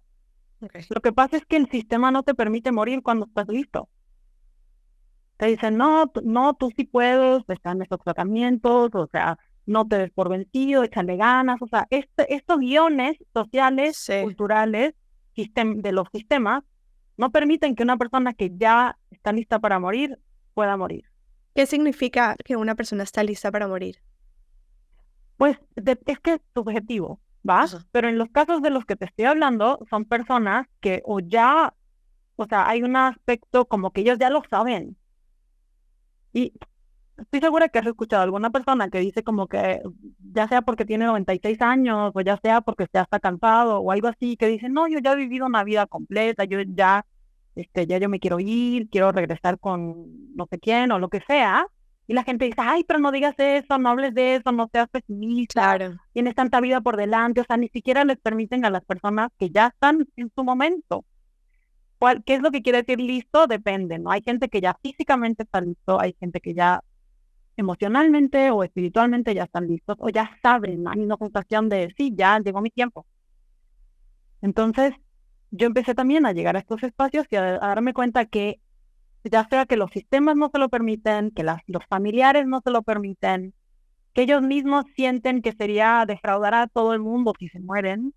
Okay. Lo que pasa es que el sistema no te permite morir cuando estás listo. Te dicen, no, no, tú sí puedes, están estos tratamientos, o sea, no te des por vencido, échale ganas, o sea, estos guiones sociales, Sí. culturales, de los sistemas, no permiten que una persona que ya está lista para morir pueda morir. ¿Qué significa que una persona está lista para morir? Pues es que es subjetivo, ¿va? Ajá. Pero en los casos de los que te estoy hablando, son personas que o sea, hay un aspecto como que ellos ya lo saben. Y estoy segura que has escuchado a alguna persona que dice como que, ya sea porque tiene 96 años, o ya sea porque ya está cansado, o algo así, que dice, no, yo ya he vivido una vida completa, ya yo me quiero ir, quiero regresar con no sé quién, o lo que sea. Y la gente dice, ay, pero no digas eso, no hables de eso, no seas pesimista, Claro. tienes tanta vida por delante, o sea, ni siquiera les permiten a las personas que ya están en su momento. ¿Qué es lo que quiere decir listo? Depende, ¿no? Hay gente que ya físicamente está listo, hay gente que ya emocionalmente o espiritualmente ya están listos o ya saben, hay una sensación de, sí, ya llegó mi tiempo. Entonces, yo empecé también a llegar a estos espacios y a darme cuenta que ya sea que los sistemas no se lo permiten, que los familiares no se lo permiten, que ellos mismos sienten que sería defraudar a todo el mundo si se mueren,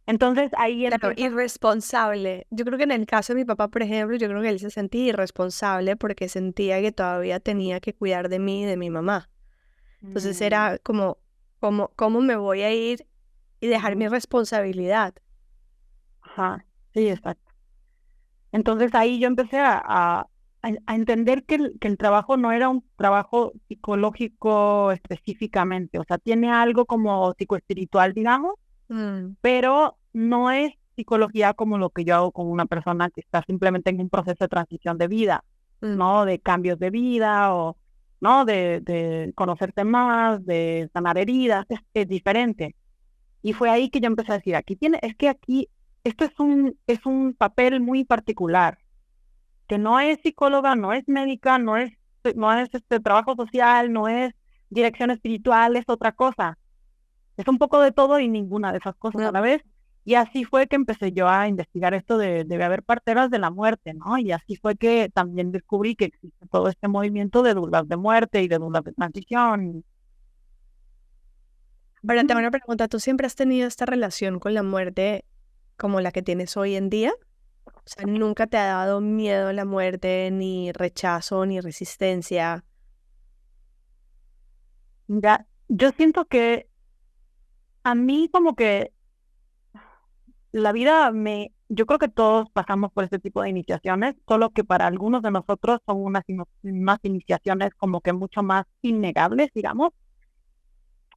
Entonces ahí Claro, empieza. irresponsable. Yo creo que en el caso de mi papá, por ejemplo, yo creo que él se sentía irresponsable porque sentía que todavía tenía que cuidar de mí y de mi mamá. Entonces mm, era como, ¿cómo me voy a ir y dejar mi ujú, responsabilidad? ajá, sí, exacto. Entonces ahí yo empecé a entender que el trabajo no era un trabajo psicológico específicamente, o sea, tiene algo como psicoespiritual, digamos, Mm, pero no es psicología como lo que yo hago con una persona que está simplemente en un proceso de transición de vida, mm. ¿no? De cambios de vida o, ¿no? De conocerse más, de sanar heridas, es diferente. Y fue ahí que yo empecé a decir, es que aquí, esto es un papel muy particular, que no es psicóloga, no es médica, no es trabajo social, no es dirección espiritual, es otra cosa. Es un poco de todo y ninguna de esas cosas a la No. vez. Y así fue que empecé yo a investigar esto de debe haber parteras de la muerte, ¿no? Y así fue que también descubrí que existe todo este movimiento de dudas de muerte y de dudas de transición. Ahora te hago Ujú. una pregunta, ¿tú siempre has tenido esta relación con la muerte como la que tienes hoy en día? O sea, ¿nunca te ha dado miedo la muerte, ni rechazo, ni resistencia? Ya, yo siento que a mí como que la vida yo creo que todos pasamos por este tipo de iniciaciones, solo que para algunos de nosotros son unas iniciaciones como que mucho más innegables, digamos.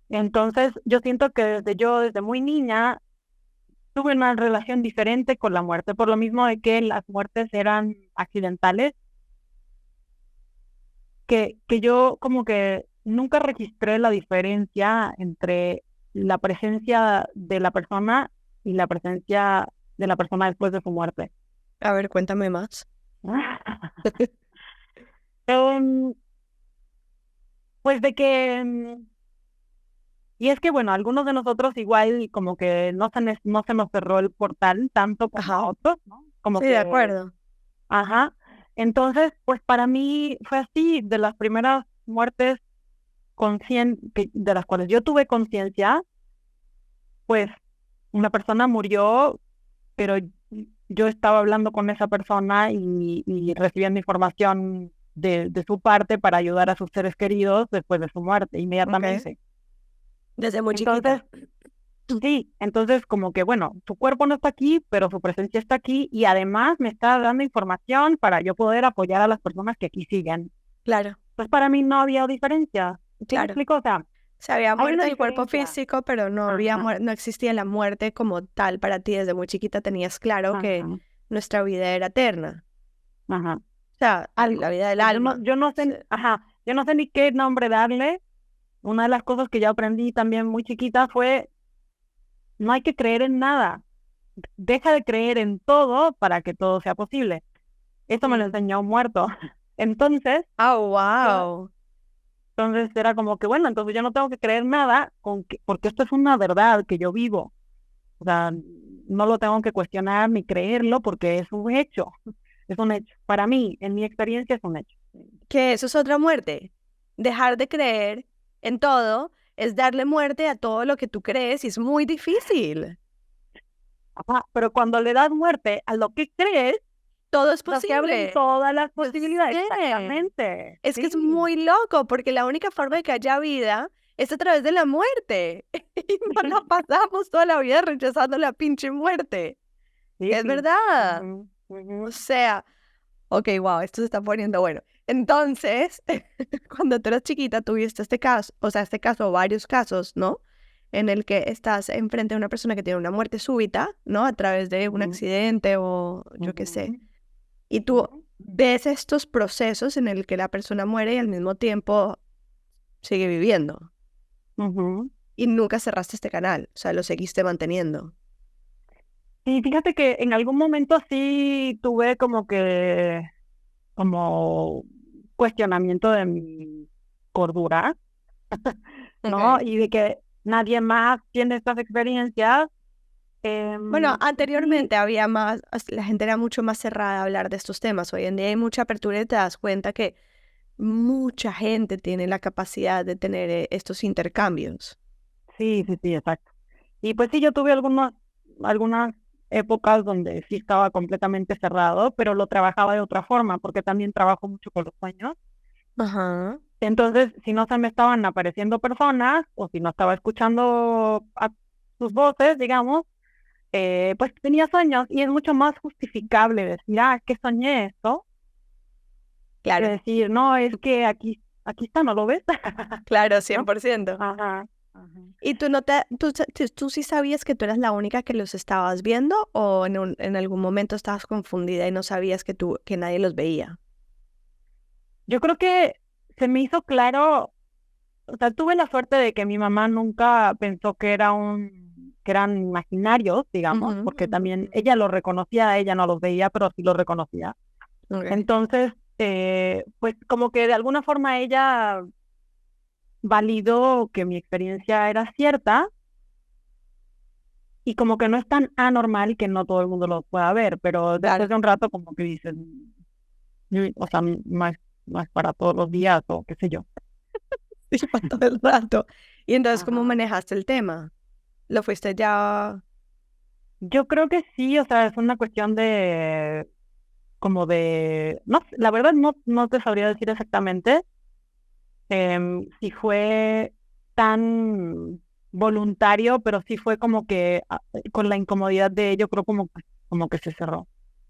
Entonces, yo siento que desde muy niña, tuve una relación diferente con la muerte, por lo mismo de que las muertes eran accidentales, que yo como que nunca registré la diferencia entre la presencia de la persona y la presencia de la persona después de su muerte. A ver, cuéntame más. Em, pues de que, y es que bueno, algunos de nosotros igual como que no se nos cerró el portal tanto como a Ajá, otros, ¿no? Como sí, de que, acuerdo. ajá. Entonces, pues para mí fue así, de las primeras muertes de las cuales yo tuve conciencia, pues una persona murió, pero yo estaba hablando con esa persona y recibiendo información de su parte para ayudar a sus seres queridos después de su muerte, Ok. inmediatamente. Desde muy Entonces, chiquita. sí, entonces como que bueno, su cuerpo no está aquí, pero su presencia está aquí y además me está dando información para yo poder apoyar a las personas que aquí siguen. Claro, Pues para mí no había diferencia. ¿Sí me claro. explico? O sea, Se había hay muerto una el cuerpo diferencia. físico, pero Ajá, no existía la muerte como tal para ti. Desde muy chiquita tenías claro que ajá, nuestra vida era eterna. ajá. O sea, la Algo. vida del Yo alma. yo no Sí. sé, ajá, yo no sé ni qué nombre darle. Una de las cosas que yo aprendí también muy chiquita fue, no hay que creer en nada. Deja de creer en todo para que todo sea posible. Esto me lo Mm. enseñó un muerto. Entonces, Oh, yo- wow. entonces era como que, bueno, entonces yo no tengo que creer nada porque esto es una verdad que yo vivo. O sea, no lo tengo que cuestionar ni creerlo porque es un hecho. Es un hecho. Para mí, en mi experiencia, es un hecho. Que eso es otra muerte. Dejar de creer en todo es darle muerte a todo lo que tú crees y es muy difícil. Ajá, pero cuando le das muerte a lo que crees, Todo es se abren posible. todas las Yo posibilidades. sé. Exactamente. Es que es Sí. muy loco porque la única forma de que haya vida es a través de la muerte. Y no nos pasamos toda la vida rechazando la pinche muerte. Sí, Es sí. verdad. Ujú, O ujú, sea, ok, wow, esto se está poniendo bueno. Entonces, cuando tú eras chiquita, tuviste este caso, o sea, este caso, o varios casos, ¿no? En el que estás enfrente de una persona que tiene una muerte súbita, ¿no? A través de un ujú, accidente o yo qué sé. ujú, Y tú ujú, ves estos procesos en el que la persona muere y al mismo tiempo sigue viviendo. ujú. Y nunca cerraste este canal, o sea, lo seguiste manteniendo. Sí, fíjate que en algún momento sí tuve como cuestionamiento de mi cordura, ¿no? Okay. Y de que nadie más tiene estas experiencias. Bueno, Y sí, anteriormente había más, la gente era mucho más cerrada a hablar de estos temas. Hoy en día hay mucha apertura y te das cuenta que mucha gente tiene la capacidad de tener estos intercambios. sí, sí, sí, exacto. Y pues sí, yo tuve algunas épocas donde sí estaba completamente cerrado, pero lo trabajaba de otra forma, porque también trabajo mucho con los sueños. Ajá. Entonces, si no se me estaban apareciendo personas o si no estaba escuchando a sus voces, digamos, pues tenía sueños y es mucho más justificable decir, es que soñé esto, que Claro, decir, no, es que aquí está, ¿no lo ves? claro, ¿No? 100%. Ajá, ajá. ¿Y tú no te, tú sí sabías que tú eras la única que los estabas viendo o en algún momento estabas confundida y no sabías que nadie los veía? Yo creo que se me hizo claro, o sea, tuve la suerte de que mi mamá nunca pensó que eran imaginarios, digamos, Ujú, porque ujú. también ella los reconocía, ella no los veía, pero sí los reconocía. Ok. Entonces, pues como que de alguna forma ella validó que mi experiencia era cierta y como que no es tan anormal que no todo el mundo lo pueda ver, pero después Claro. de un rato como que dices, o sea, no es para todos los días o qué sé yo. Sí, para todo el rato. Y entonces, ¿cómo Ajá. manejaste el tema? ¿Lo fuiste ya? Yo creo que sí, o sea, es una cuestión de, como de, no, la verdad no te sabría decir exactamente si fue tan voluntario, pero sí fue como que con la incomodidad de ello, creo como que se cerró.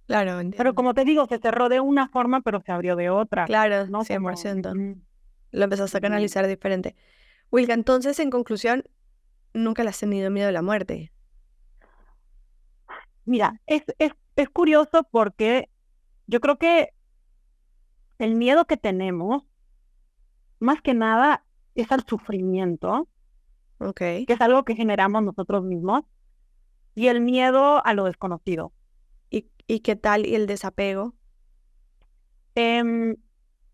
Claro, Pero entiendo. como te digo, se cerró de una forma, pero se abrió de otra, Claro, ¿no? cien por Como, ciento. ujú, Lo empezaste a ujú. canalizar diferente. Wilka, entonces, en conclusión, nunca le has tenido miedo a la muerte. Mira, es curioso porque yo creo que el miedo que tenemos, más que nada, es al sufrimiento, Ok. que es algo que generamos nosotros mismos, y el miedo a lo desconocido. ¿Y qué tal? ¿Y el desapego? Em,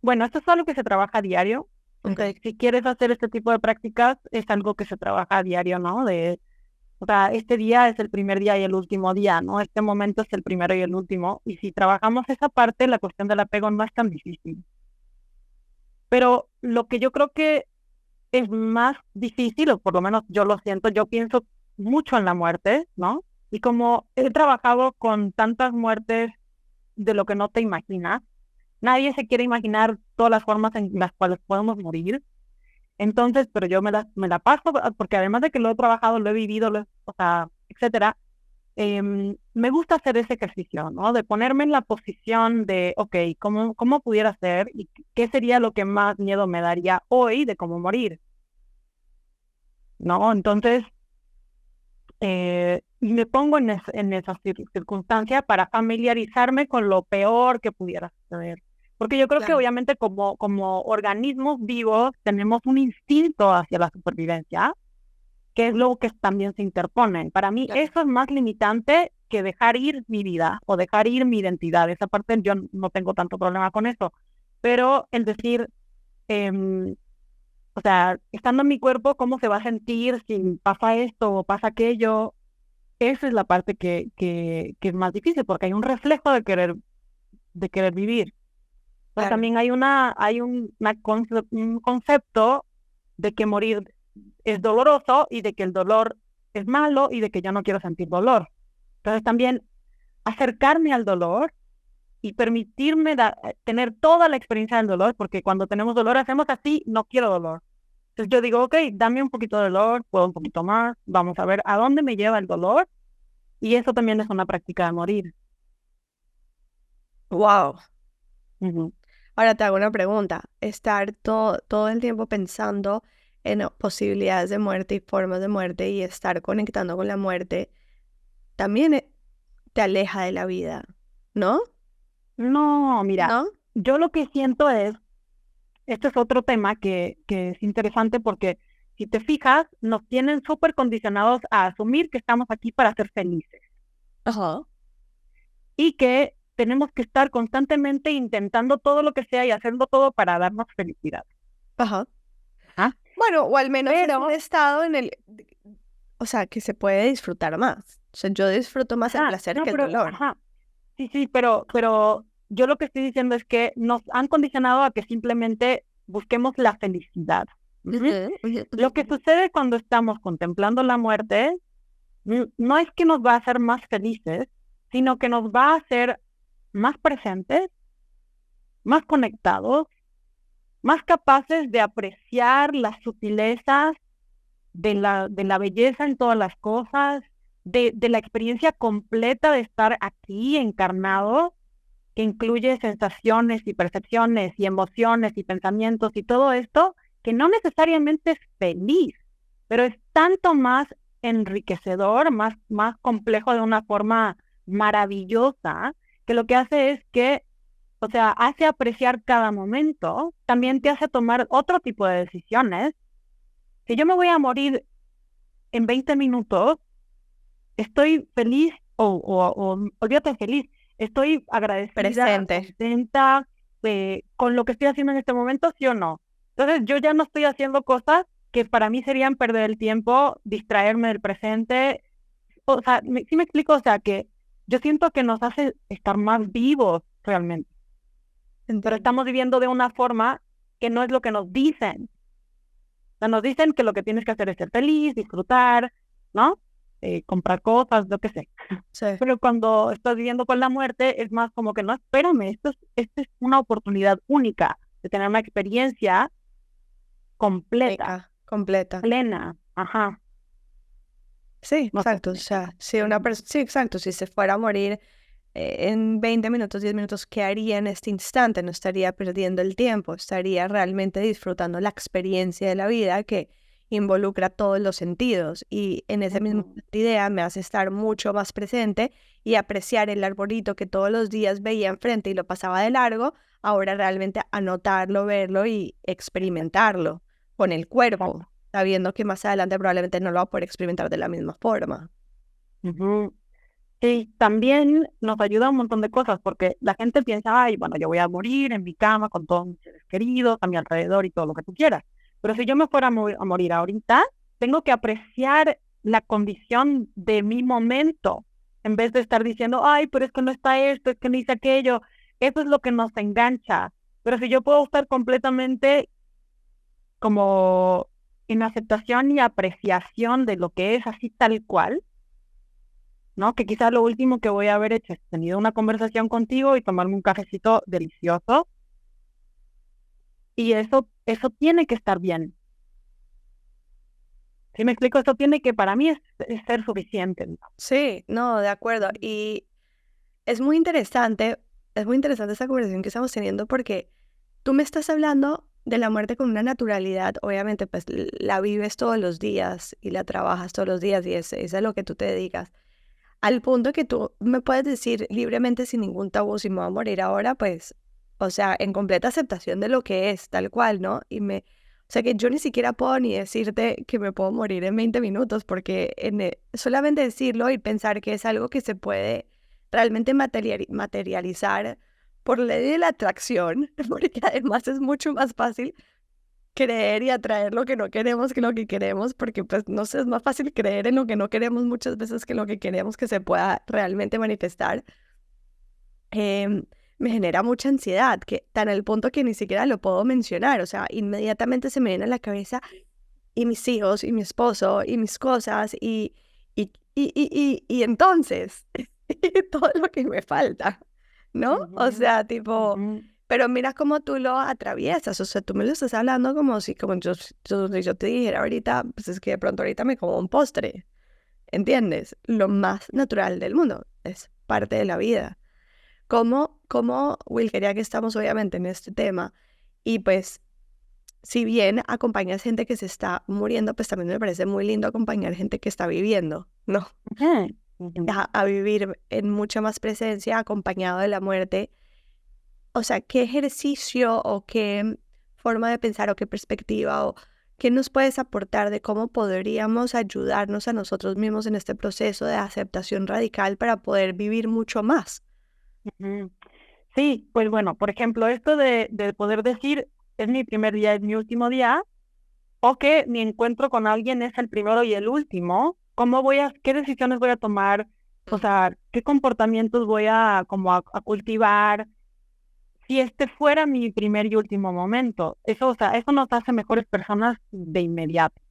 bueno, esto es algo que se trabaja a diario. Ok. Si quieres hacer este tipo de prácticas, es algo que se trabaja a diario, ¿no? O sea, este día es el primer día y el último día, ¿no? Este momento es el primero y el último. Y si trabajamos esa parte, la cuestión del apego no es tan difícil. Pero lo que yo creo que es más difícil, o por lo menos yo lo siento, yo pienso mucho en la muerte, ¿no? Y como he trabajado con tantas muertes de lo que no te imaginas, nadie se quiere imaginar todas las formas en las cuales podemos morir. Entonces, pero yo me la paso, porque además de que lo he trabajado, lo he vivido, o sea, etcétera, me gusta hacer ese ejercicio, ¿no? De ponerme en la posición de, ok, ¿cómo pudiera ser? ¿Y qué sería lo que más miedo me daría hoy de cómo morir? ¿No? Entonces, me pongo en esa circunstancia para familiarizarme con lo peor que pudiera suceder. Porque yo creo que Claro. obviamente como organismos vivos tenemos un instinto hacia la supervivencia, que es lo que también se interpone. Para mí Claro. eso es más limitante que dejar ir mi vida o dejar ir mi identidad. Esa parte yo no tengo tanto problema con eso. Pero el decir, em, o sea, estando en mi cuerpo, ¿cómo se va a sentir si pasa esto o pasa aquello? Esa es la parte que es más difícil, porque hay un reflejo de querer vivir. Pero Claro. también un concepto de que morir es doloroso y de que el dolor es malo y de que yo no quiero sentir dolor. Entonces también acercarme al dolor y permitirme tener toda la experiencia del dolor, porque cuando tenemos dolor hacemos así, no quiero dolor. Entonces yo digo, ok, dame un poquito de dolor, puedo un poquito más, vamos a ver a dónde me lleva el dolor, y eso también es una práctica de morir. Wow. Ujú. Ahora te hago una pregunta. Estar todo el tiempo pensando en posibilidades de muerte y formas de muerte y estar conectando con la muerte también te aleja de la vida, ¿no? No, mira, ¿No? yo lo que siento este es otro tema que es interesante porque si te fijas, nos tienen súper condicionados a asumir que estamos aquí para ser felices Ajá. y que tenemos que estar constantemente intentando todo lo que sea y haciendo todo para darnos felicidad. Ajá. ¿Ah? Bueno, o al menos es un Pero, estado o sea, que se puede disfrutar más. O sea, yo disfruto más el ajá, placer no, que el pero, dolor. ajá, sí, pero yo lo que estoy diciendo es que nos han condicionado a que simplemente busquemos la felicidad. Ujú. Ujú, ujú, Lo que ujú. sucede cuando estamos contemplando la muerte no es que nos va a hacer más felices, sino que nos va a hacer más presentes, más conectados, más capaces de apreciar las sutilezas de la belleza en todas las cosas, de la experiencia completa de estar aquí encarnado, que incluye sensaciones y percepciones y emociones y pensamientos y todo esto, que no necesariamente es feliz, pero es tanto más enriquecedor, más complejo de una forma maravillosa, que lo que hace es que, o sea, hace apreciar cada momento, también te hace tomar otro tipo de decisiones. Si yo me voy a morir en 20 minutos, estoy feliz o olvídate feliz, estoy agradecida, Presente. contenta con lo que estoy haciendo en este momento, ¿sí o no? Entonces yo ya no estoy haciendo cosas que para mí serían perder el tiempo, distraerme del presente. O sea, sí me explico, o sea, que yo siento que nos hace estar más vivos realmente, pero Entiendo. estamos viviendo de una forma que no es lo que nos dicen. O sea, nos dicen que lo que tienes que hacer es ser feliz, disfrutar, ¿no? Comprar cosas, lo que sé. Sí, Pero cuando estás viviendo con la muerte, es más como que no, espérame, esto es una oportunidad única de tener una experiencia completa, única, completa. plena. Ajá, Sí, no sé exacto. si O me sea, explico. si una persona, sí, exacto. Si se fuera a morir en 20 minutos, 10 minutos, ¿qué haría en este instante? No estaría perdiendo el tiempo, estaría realmente disfrutando la experiencia de la vida que involucra todos los sentidos. Y en esa misma Ujú. idea me hace estar mucho más presente y apreciar el arbolito que todos los días veía enfrente y lo pasaba de largo, ahora realmente anotarlo, verlo y experimentarlo con el cuerpo, Exacto. sabiendo que más adelante probablemente no lo va a poder experimentar de la misma forma. Ujú. Sí, también nos ayuda un montón de cosas, porque la gente piensa, ay, bueno, yo voy a morir en mi cama con todos mis seres queridos a mi alrededor y todo lo que tú quieras. Pero si yo me fuera a morir ahorita, tengo que apreciar la condición de mi momento, en vez de estar diciendo, ay, pero es que no está esto, es que no hice aquello. Eso es lo que nos engancha. Pero si yo puedo estar completamente como en aceptación y apreciación de lo que es así tal cual, ¿no? Que quizás lo último que voy a haber hecho es tenido una conversación contigo y tomarme un cafecito delicioso, y eso tiene que estar bien. ¿Sí me explico? Eso tiene que, para mí, es ser suficiente, ¿no? Sí, no, de acuerdo. Y es muy interesante esta conversación que estamos teniendo porque tú me estás hablando de la muerte con una naturalidad, obviamente pues la vives todos los días y la trabajas todos los días y es a lo que tú te dedicas. Al punto que tú me puedes decir libremente sin ningún tabú, si me voy a morir ahora, pues, o sea, en completa aceptación de lo que es, tal cual, ¿no? O sea, que yo ni siquiera puedo ni decirte que me puedo morir en 20 minutos, porque solamente decirlo y pensar que es algo que se puede realmente materializar por ley de la atracción, porque además es mucho más fácil creer y atraer lo que no queremos que lo que queremos, porque pues no sé, es más fácil creer en lo que no queremos muchas veces que lo que queremos que se pueda realmente manifestar. em, Me genera mucha ansiedad, que tan al punto que ni siquiera lo puedo mencionar, o sea, inmediatamente se me viene a la cabeza y mis hijos y mi esposo y mis cosas y entonces todo lo que me falta, ¿no? O Ujú, sea, tipo, ujú, pero mira cómo tú lo atraviesas, o sea, tú me lo estás hablando como si, yo te dijera ahorita, pues es que de pronto ahorita me como un postre, ¿entiendes? Lo más natural del mundo, es parte de la vida. Will, quería que estamos obviamente en este tema y pues si bien acompañas gente que se está muriendo, pues también me parece muy lindo acompañar gente que está viviendo, ¿no? ujú, ujú. A vivir en mucha más presencia, acompañado de la muerte. O sea, ¿qué ejercicio o qué forma de pensar o qué perspectiva o qué nos puedes aportar de cómo podríamos ayudarnos a nosotros mismos en este proceso de aceptación radical para poder vivir mucho más? Ujú. Sí, pues bueno, por ejemplo, esto de poder decir, es mi primer día, es mi último día, o que mi encuentro con alguien es el primero y el último, qué decisiones voy a tomar, o sea, qué comportamientos voy a como a cultivar, si este fuera mi primer y último momento. Eso, o sea, eso nos hace mejores personas de inmediato,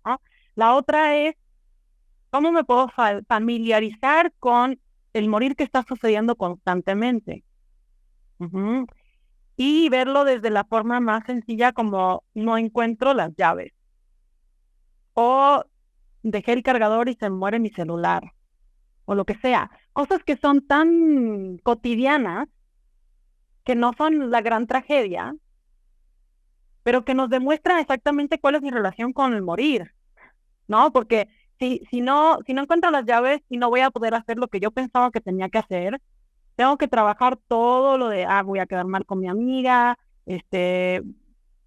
¿no? La otra es ¿Cómo me puedo familiarizar con el morir que está sucediendo constantemente? Ujú. Y verlo desde la forma más sencilla como no encuentro las llaves. O dejé el cargador y se muere mi celular. O lo que sea. Cosas que son tan cotidianas que no son la gran tragedia, pero que nos demuestran exactamente cuál es mi relación con el morir, ¿no? Porque si no encuentro las llaves y no voy a poder hacer lo que yo pensaba que tenía que hacer, tengo que trabajar todo lo de, voy a quedar mal con mi amiga,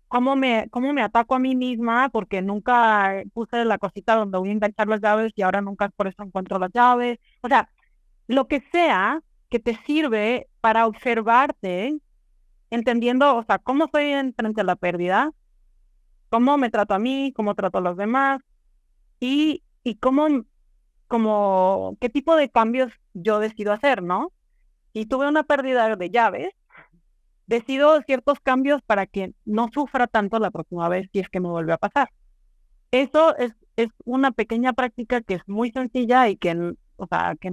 cómo me ataco a mí misma porque nunca puse la cosita donde voy a enganchar las llaves y ahora nunca por eso encuentro las llaves. O sea, lo que sea que te sirve para observarte, entendiendo, o sea, cómo estoy frente a la pérdida, cómo me trato a mí, cómo trato a los demás y qué tipo de cambios yo decido hacer, ¿no? Si tuve una pérdida de llaves, decido ciertos cambios para que no sufra tanto la próxima vez si es que me vuelve a pasar. Eso es una pequeña práctica que es muy sencilla y o sea, que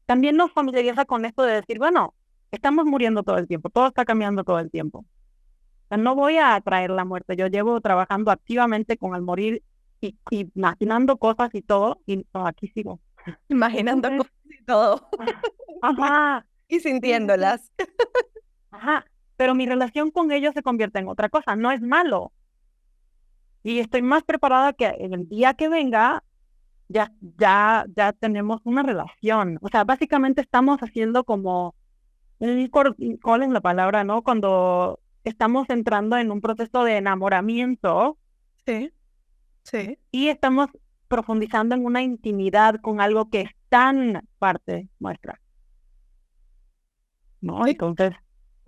también nos familiariza con esto de decir, bueno, estamos muriendo todo el tiempo, todo está cambiando todo el tiempo. O sea, no voy a atraer la muerte, yo llevo trabajando activamente con el morir y imaginando cosas y todo, y no, aquí sigo. Imaginando Entonces, cosas y todo ajá, y sí, sí, sí, sintiéndolas. ajá, pero mi relación con ellos se convierte en otra cosa, no es malo. Y estoy más preparada que en el día que venga, ya tenemos una relación. O sea, básicamente estamos haciendo como ¿cuál es la palabra, no? Cuando estamos entrando en un proceso de enamoramiento Sí, sí. y estamos profundizando en una intimidad con algo que es tan parte nuestra, ¿no? Sí. Entonces,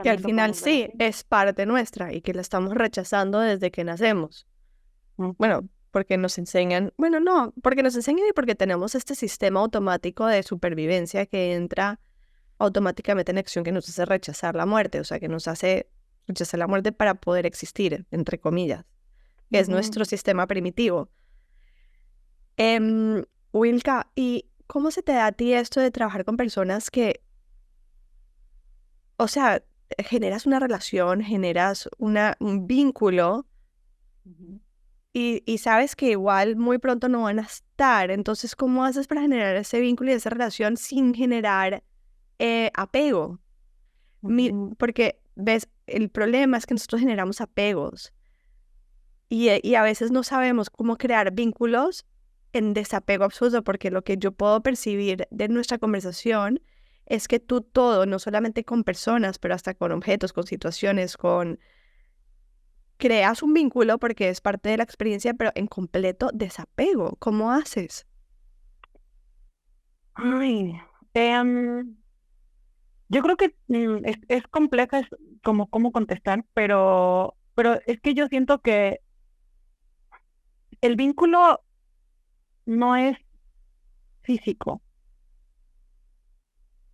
Que al también lo final podemos ver sí, así. es parte nuestra y que la estamos rechazando desde que nacemos. Bueno, Ujú, porque nos enseñan, bueno, no, porque nos enseñan y porque tenemos este sistema automático de supervivencia que entra automáticamente en acción que nos hace rechazar la muerte, o sea, que nos hace rechazar la muerte para poder existir, entre comillas, que es ujú. nuestro sistema primitivo. Wilka, ¿y cómo se te da a ti esto de trabajar con personas que, o sea, generas una relación, generas un vínculo Ujú. y sabes que igual muy pronto no van a estar? Entonces, ¿cómo haces para generar ese vínculo y esa relación sin generar apego? Ujú. Porque, ves, el problema es que nosotros generamos apegos y a veces no sabemos cómo crear vínculos en desapego absoluto, porque lo que yo puedo percibir de nuestra conversación es que tú todo, no solamente con personas, pero hasta con objetos, con situaciones, creas un vínculo porque es parte de la experiencia, pero en completo desapego. ¿Cómo haces? Ay, yo creo que es compleja, es como cómo contestar, pero es que yo siento que el vínculo no es físico.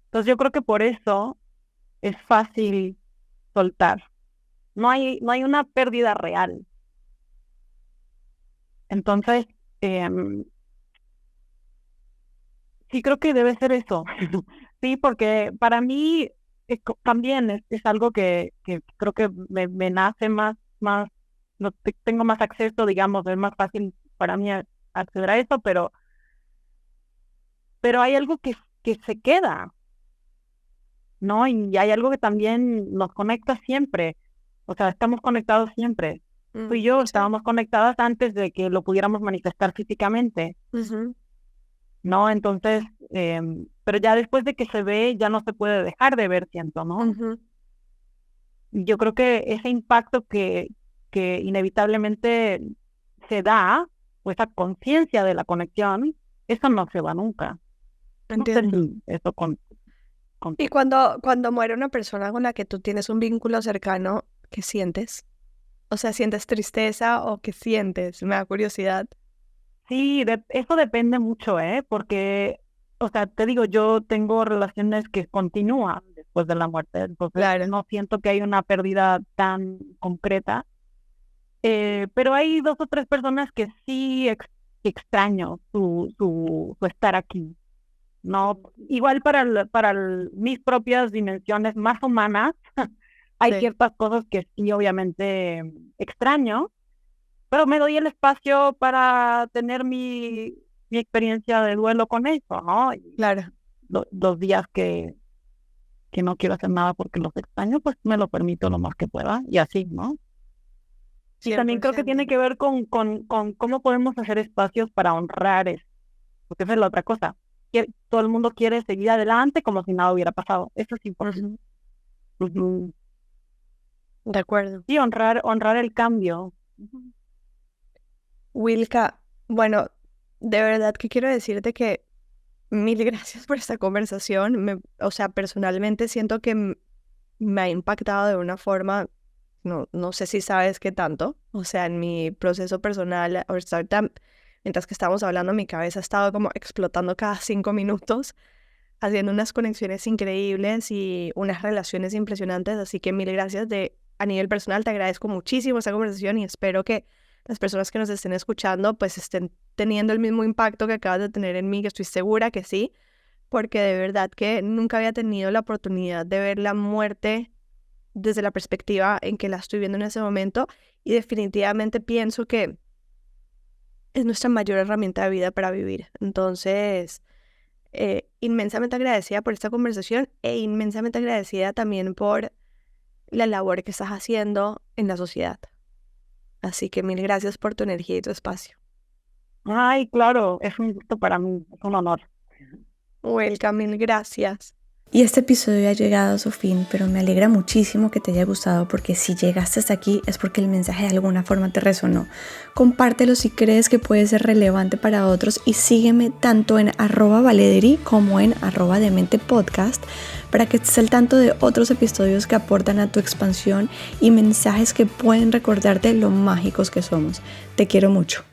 Entonces yo creo que por eso es fácil soltar. No hay una pérdida real. Entonces, em, sí creo que debe ser eso. Sí, porque para mí también es algo que creo que me nace más, no tengo más acceso, digamos, es más fácil para mí acceder a eso, pero hay algo que se queda, ¿no? Y hay algo que también nos conecta siempre. O sea, estamos conectados siempre. Tú y yo Sí. estábamos conectadas antes de que lo pudiéramos manifestar físicamente, Ujú, ¿no? Entonces, pero ya después de que se ve, ya no se puede dejar de ver, siento, ¿no? ujú. Yo creo que ese impacto que inevitablemente se da, o esa conciencia de la conexión, eso no se va nunca. No sé Entiendo. si eso Y cuando muere una persona con la que tú tienes un vínculo cercano, ¿qué sientes? O sea, ¿sientes tristeza o qué sientes? Me da curiosidad. Sí, eso depende mucho, ¿eh? Porque, o sea, te digo, yo tengo relaciones que continúan después de la muerte, entonces Claro. no siento que hay una pérdida tan concreta, pero hay dos o tres personas que sí que extraño su estar aquí, ¿no? Igual mis propias dimensiones más humanas, hay Sí. ciertas cosas que sí, obviamente, extraño, pero me doy el espacio para tener mi experiencia de duelo con eso, ¿no? Y Claro, los días que no quiero hacer nada porque los extraño, pues me lo permito lo más que pueda y así, ¿no? Y también creo que 100%. tiene que ver con cómo podemos hacer espacios para honrar eso, porque esa es la otra cosa. Todo el mundo quiere seguir adelante como si nada hubiera pasado. Eso es importante. Ujú. De acuerdo. Sí, honrar el cambio. Wilka, bueno, de verdad que quiero decirte que mil gracias por esta conversación. O sea, personalmente siento que me ha impactado de una forma, no sé si sabes qué tanto. O sea, en mi proceso personal, ahorita, mientras que estamos hablando, mi cabeza ha estado como explotando cada 5 minutos, haciendo unas conexiones increíbles y unas relaciones impresionantes. Así que mil gracias a nivel personal, te agradezco muchísimo esta conversación y espero que las personas que nos estén escuchando pues estén teniendo el mismo impacto que acabas de tener en mí, que estoy segura que sí, porque de verdad que nunca había tenido la oportunidad de ver la muerte desde la perspectiva en que la estoy viendo en ese momento y definitivamente pienso que es nuestra mayor herramienta de vida para vivir. Entonces, inmensamente agradecida por esta conversación e inmensamente agradecida también por la labor que estás haciendo en la sociedad. Así que mil gracias por tu energía y tu espacio. Ay, claro, es un gusto para mí, es un honor. Welcome, mil gracias. Y este episodio ha llegado a su fin, pero me alegra muchísimo que te haya gustado porque si llegaste hasta aquí es porque el mensaje de alguna forma te resonó. Compártelo si crees que puede ser relevante para otros y sígueme tanto en @valederi como en @dementepodcast para que estés al tanto de otros episodios que aportan a tu expansión y mensajes que pueden recordarte lo mágicos que somos. Te quiero mucho.